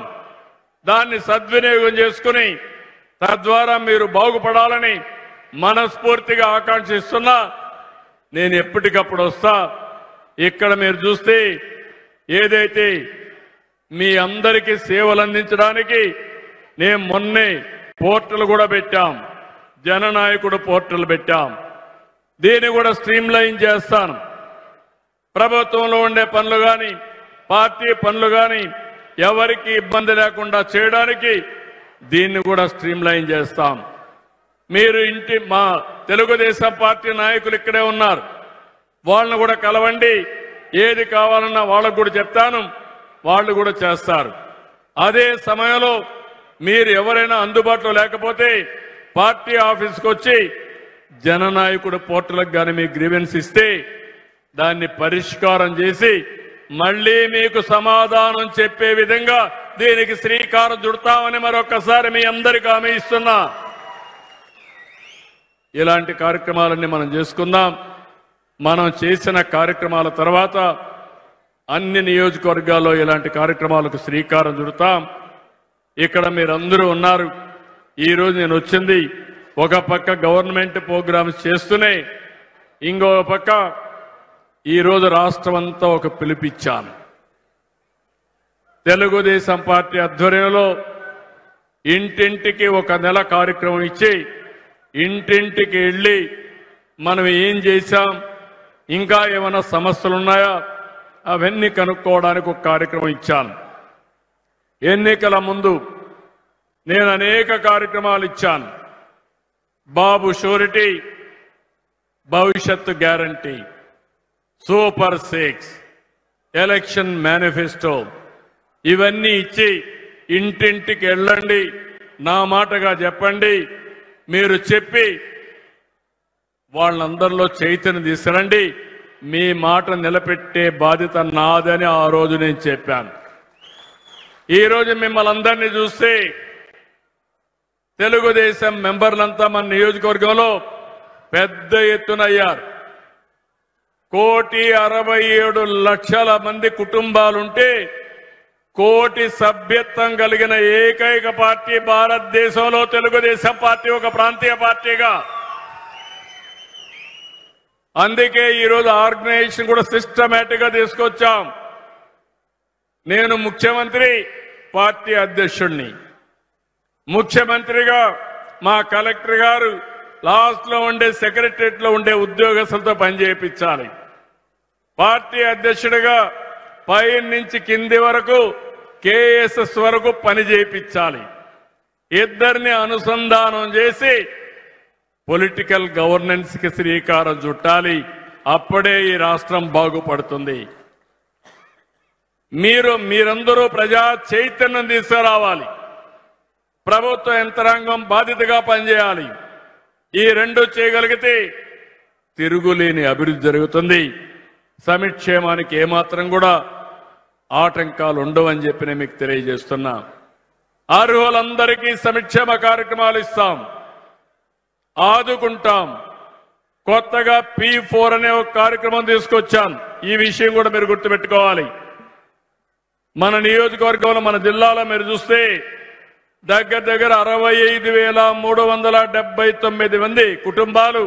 దాన్ని సద్వినియోగం చేసుకుని తద్వారా మీరు బాగుపడాలని మనస్ఫూర్తిగా ఆకాంక్షిస్తున్నా. నేను ఎప్పటికప్పుడు వస్తా. ఇక్కడ మీరు చూస్తే ఏదైతే మీ అందరికీ సేవలు అందించడానికి నేను మొన్నే పోర్టల్ కూడా పెట్టాం. జననాయకుడు పోర్టల్ పెట్టాం. దీన్ని కూడా స్ట్రీమ్ లైన్ చేస్తాను. ప్రభుత్వంలో ఉండే పనులు కానీ పార్టీ పనులు కానీ ఎవరికి ఇబ్బంది లేకుండా చేయడానికి దీన్ని కూడా స్ట్రీమ్ లైన్ చేస్తాం. మీరు మా తెలుగుదేశం పార్టీ నాయకులు ఇక్కడే ఉన్నారు. వాళ్ళని కూడా కలవండి. ఏది కావాలన్నా వాళ్ళకు కూడా చెప్తాను. వాళ్ళు కూడా చేస్తారు. అదే సమయంలో మీరు ఎవరైనా అందుబాటులో లేకపోతే పార్టీ ఆఫీస్కి వచ్చి జననాయకుడు పోర్టల్కి కానీ మీ గ్రీవెన్స్ ఇస్తే దాన్ని పరిష్కారం చేసి మళ్ళీ మీకు సమాధానం చెప్పే విధంగా దీనికి శ్రీకారం చుడతామని మరొకసారి మీ అందరికీ హామీ ఇస్తున్నా. ఇలాంటి కార్యక్రమాలన్నీ మనం చేసుకుందాం. మనం చేసిన కార్యక్రమాల తర్వాత అన్ని నియోజకవర్గాల్లో ఇలాంటి కార్యక్రమాలకు శ్రీకారం చుడతాం. ఇక్కడ మీరందరూ ఉన్నారు. ఈరోజు నేను వచ్చింది ఒక పక్క గవర్నమెంట్ ప్రోగ్రామ్స్ చేస్తూనే ఇంకో పక్క ఈరోజు రాష్ట్రం అంతా ఒక పిలుపిచ్చాను. తెలుగుదేశం పార్టీ ఆధ్వర్యంలో ఇంటింటికి ఒక నెల కార్యక్రమం ఇచ్చి ఇంటింటికి వెళ్ళి మనం ఏం చేశాం, ఇంకా ఏమైనా సమస్యలు ఉన్నాయా అవన్నీ కనుక్కోవడానికి ఒక కార్యక్రమం ఇచ్చాను. ఎన్నికల ముందు నేను అనేక కార్యక్రమాలు ఇచ్చాను. బాబు షూరిటీ, భవిష్యత్తు గ్యారంటీ, సూపర్ 6, ఎలక్షన్ మేనిఫెస్టో ఇవన్నీ ఇచ్చి ఇంటింటికి వెళ్ళండి, నా మాటగా చెప్పండి, మీరు చెప్పి వాళ్ళందరిలో చైతన్యం తీసుకురండి, మీ మాట నిలబెట్టే బాధ్యత నాదని ఆ రోజు నేను చెప్పాను. ఈరోజు మిమ్మల్ని అందరినీ చూస్తే తెలుగుదేశం మెంబర్లంతా మన నియోజకవర్గంలో పెద్ద ఎత్తున అయ్యారు. 1,67,00,000 మంది కుటుంబాలుంటే 1,00,00,000 సభ్యత్వం కలిగిన ఏకైక పార్టీ భారతదేశంలో తెలుగుదేశం పార్టీ ఒక ప్రాంతీయ పార్టీగా. అందుకే ఈరోజు ఆర్గనైజేషన్ కూడా సిస్టమేటిక్ గా తీసుకొచ్చాం. నేను ముఖ్యమంత్రి, పార్టీ అధ్యక్షుడిని. ముఖ్యమంత్రిగా మా కలెక్టర్ గారు లాస్ట్ లో ఉండే సెక్రటరియట్ లో ఉండే ఉద్యోగస్తులతో పనిచేయించాలి. పార్టీ అధ్యక్షుడిగా పై నుంచి కింది వరకు కేఎస్ఎస్ వరకు పని చేయించాలి. ఇద్దరిని అనుసంధానం చేసి పొలిటికల్ గవర్నెన్స్ కి శ్రీకారం చుట్టాలి. అప్పుడే ఈ రాష్ట్రం బాగుపడుతుంది. మీరందరూ ప్రజా చైతన్యం తీసుకురావాలి. ప్రభుత్వ యంత్రాంగం బాధ్యతగా పనిచేయాలి. ఈ రెండు చేయగలిగితే తిరుగులేని అభివృద్ధి జరుగుతుంది. సంక్షేమానికి ఏమాత్రం కూడా ఆటంకాలు ఉండవని చెప్పి నేను మీకు తెలియజేస్తున్నా. అర్హులందరికీ సంక్షేమ కార్యక్రమాలు ఇస్తాం, ఆదుకుంటాం. కొత్తగా P4 అనే ఒక కార్యక్రమం తీసుకొచ్చాం. ఈ విషయం కూడా మీరు గుర్తుపెట్టుకోవాలి. మన నియోజకవర్గంలో మన జిల్లాలో మీరు చూస్తే దగ్గర దగ్గర 65,379 మంది కుటుంబాలు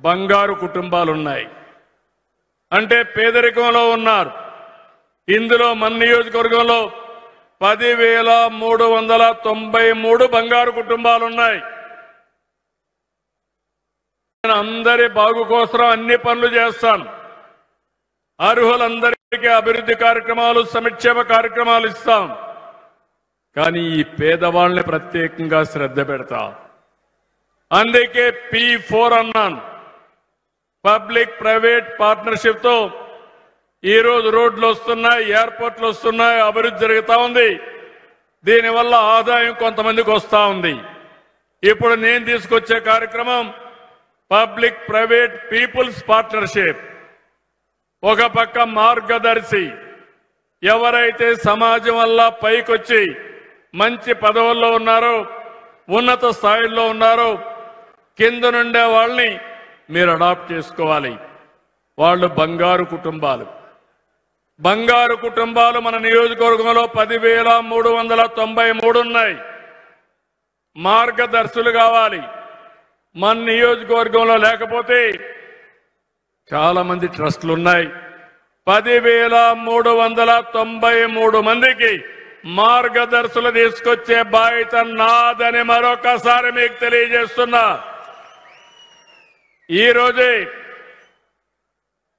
బంగారు కుటుంబాలు ఉన్నాయి. అంటే పేదరికంలో ఉన్నారు. ఇందులో మన నియోజకవర్గంలో 10,393 బంగారు కుటుంబాలు ఉన్నాయి. నేను అందరి బాగు కోసం అన్ని పనులు చేస్తాను. అర్హులందరికీ అభివృద్ధి కార్యక్రమాలు, సంక్షేమ కార్యక్రమాలు ఇస్తాం. కానీ ఈ పేదవాళ్ళని ప్రత్యేకంగా శ్రద్ధ పెడతా. అందుకే P4 అన్నాను. పబ్లిక్ ప్రైవేట్ పార్ట్నర్షిప్ తో ఈ రోజు రోడ్లు వస్తున్నాయి, ఎయిర్పోర్ట్లు వస్తున్నాయి, అభివృద్ధి జరుగుతా ఉంది. దీనివల్ల ఆదాయం కొంతమందికి వస్తా ఉంది. ఇప్పుడు నేను తీసుకొచ్చే కార్యక్రమం పబ్లిక్ ప్రైవేట్ పీపుల్స్ పార్ట్నర్షిప్. ఒక పక్క మార్గదర్శి, ఎవరైతే సమాజం వల్ల పైకొచ్చి మంచి పదవుల్లో ఉన్నారో, ఉన్నత స్థాయిల్లో ఉన్నారో, కింద నుండే వాళ్ళని మీరు అడాప్ట్ చేసుకోవాలి. వాళ్ళు బంగారు కుటుంబాలు. బంగారు కుటుంబాలు మన నియోజకవర్గంలో 10,393 ఉన్నాయి. మార్గదర్శులు కావాలి. మన నియోజకవర్గంలో లేకపోతే చాలా మంది ట్రస్టులు ఉన్నాయి. 10,393 మందికి మార్గదర్శులు తీసుకొచ్చే బాధ్యత నాదని మరొకసారి మీకు తెలియజేస్తున్నా. ఈ రోజే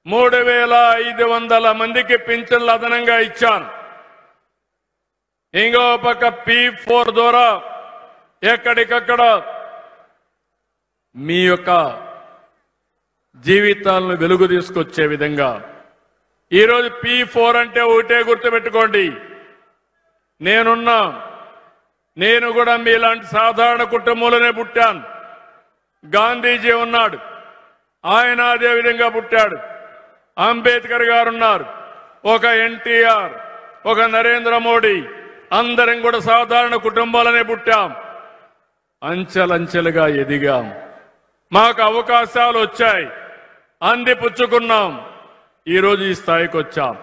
3,500 మందికి పింఛన్లు అదనంగా ఇచ్చాను. ఇంకో పక్క P4 ద్వారా ఎక్కడికక్కడ మీ యొక్క జీవితాలను వెలుగు తీసుకొచ్చే విధంగా ఈరోజు P4 అంటే ఒకటే గుర్తుపెట్టుకోండి. నేను కూడా మీలాంటి సాధారణ కుటుంబంలోనే పుట్టాను. గాంధీజీ ఉన్నాడు, ఆయన అదే విధంగా పుట్టాడు. అంబేద్కర్ గారు ఉన్నారు, ఒక ఎన్టీఆర్, ఒక నరేంద్ర మోడీ, అందరం కూడా సాధారణ కుటుంబాలనే పుట్టాం. అంచెలంచెలుగా ఎదిగాం. మాకు అవకాశాలు వచ్చాయి, అందిపుచ్చుకున్నాం. ఈరోజు ఈ స్థాయికి వచ్చాం.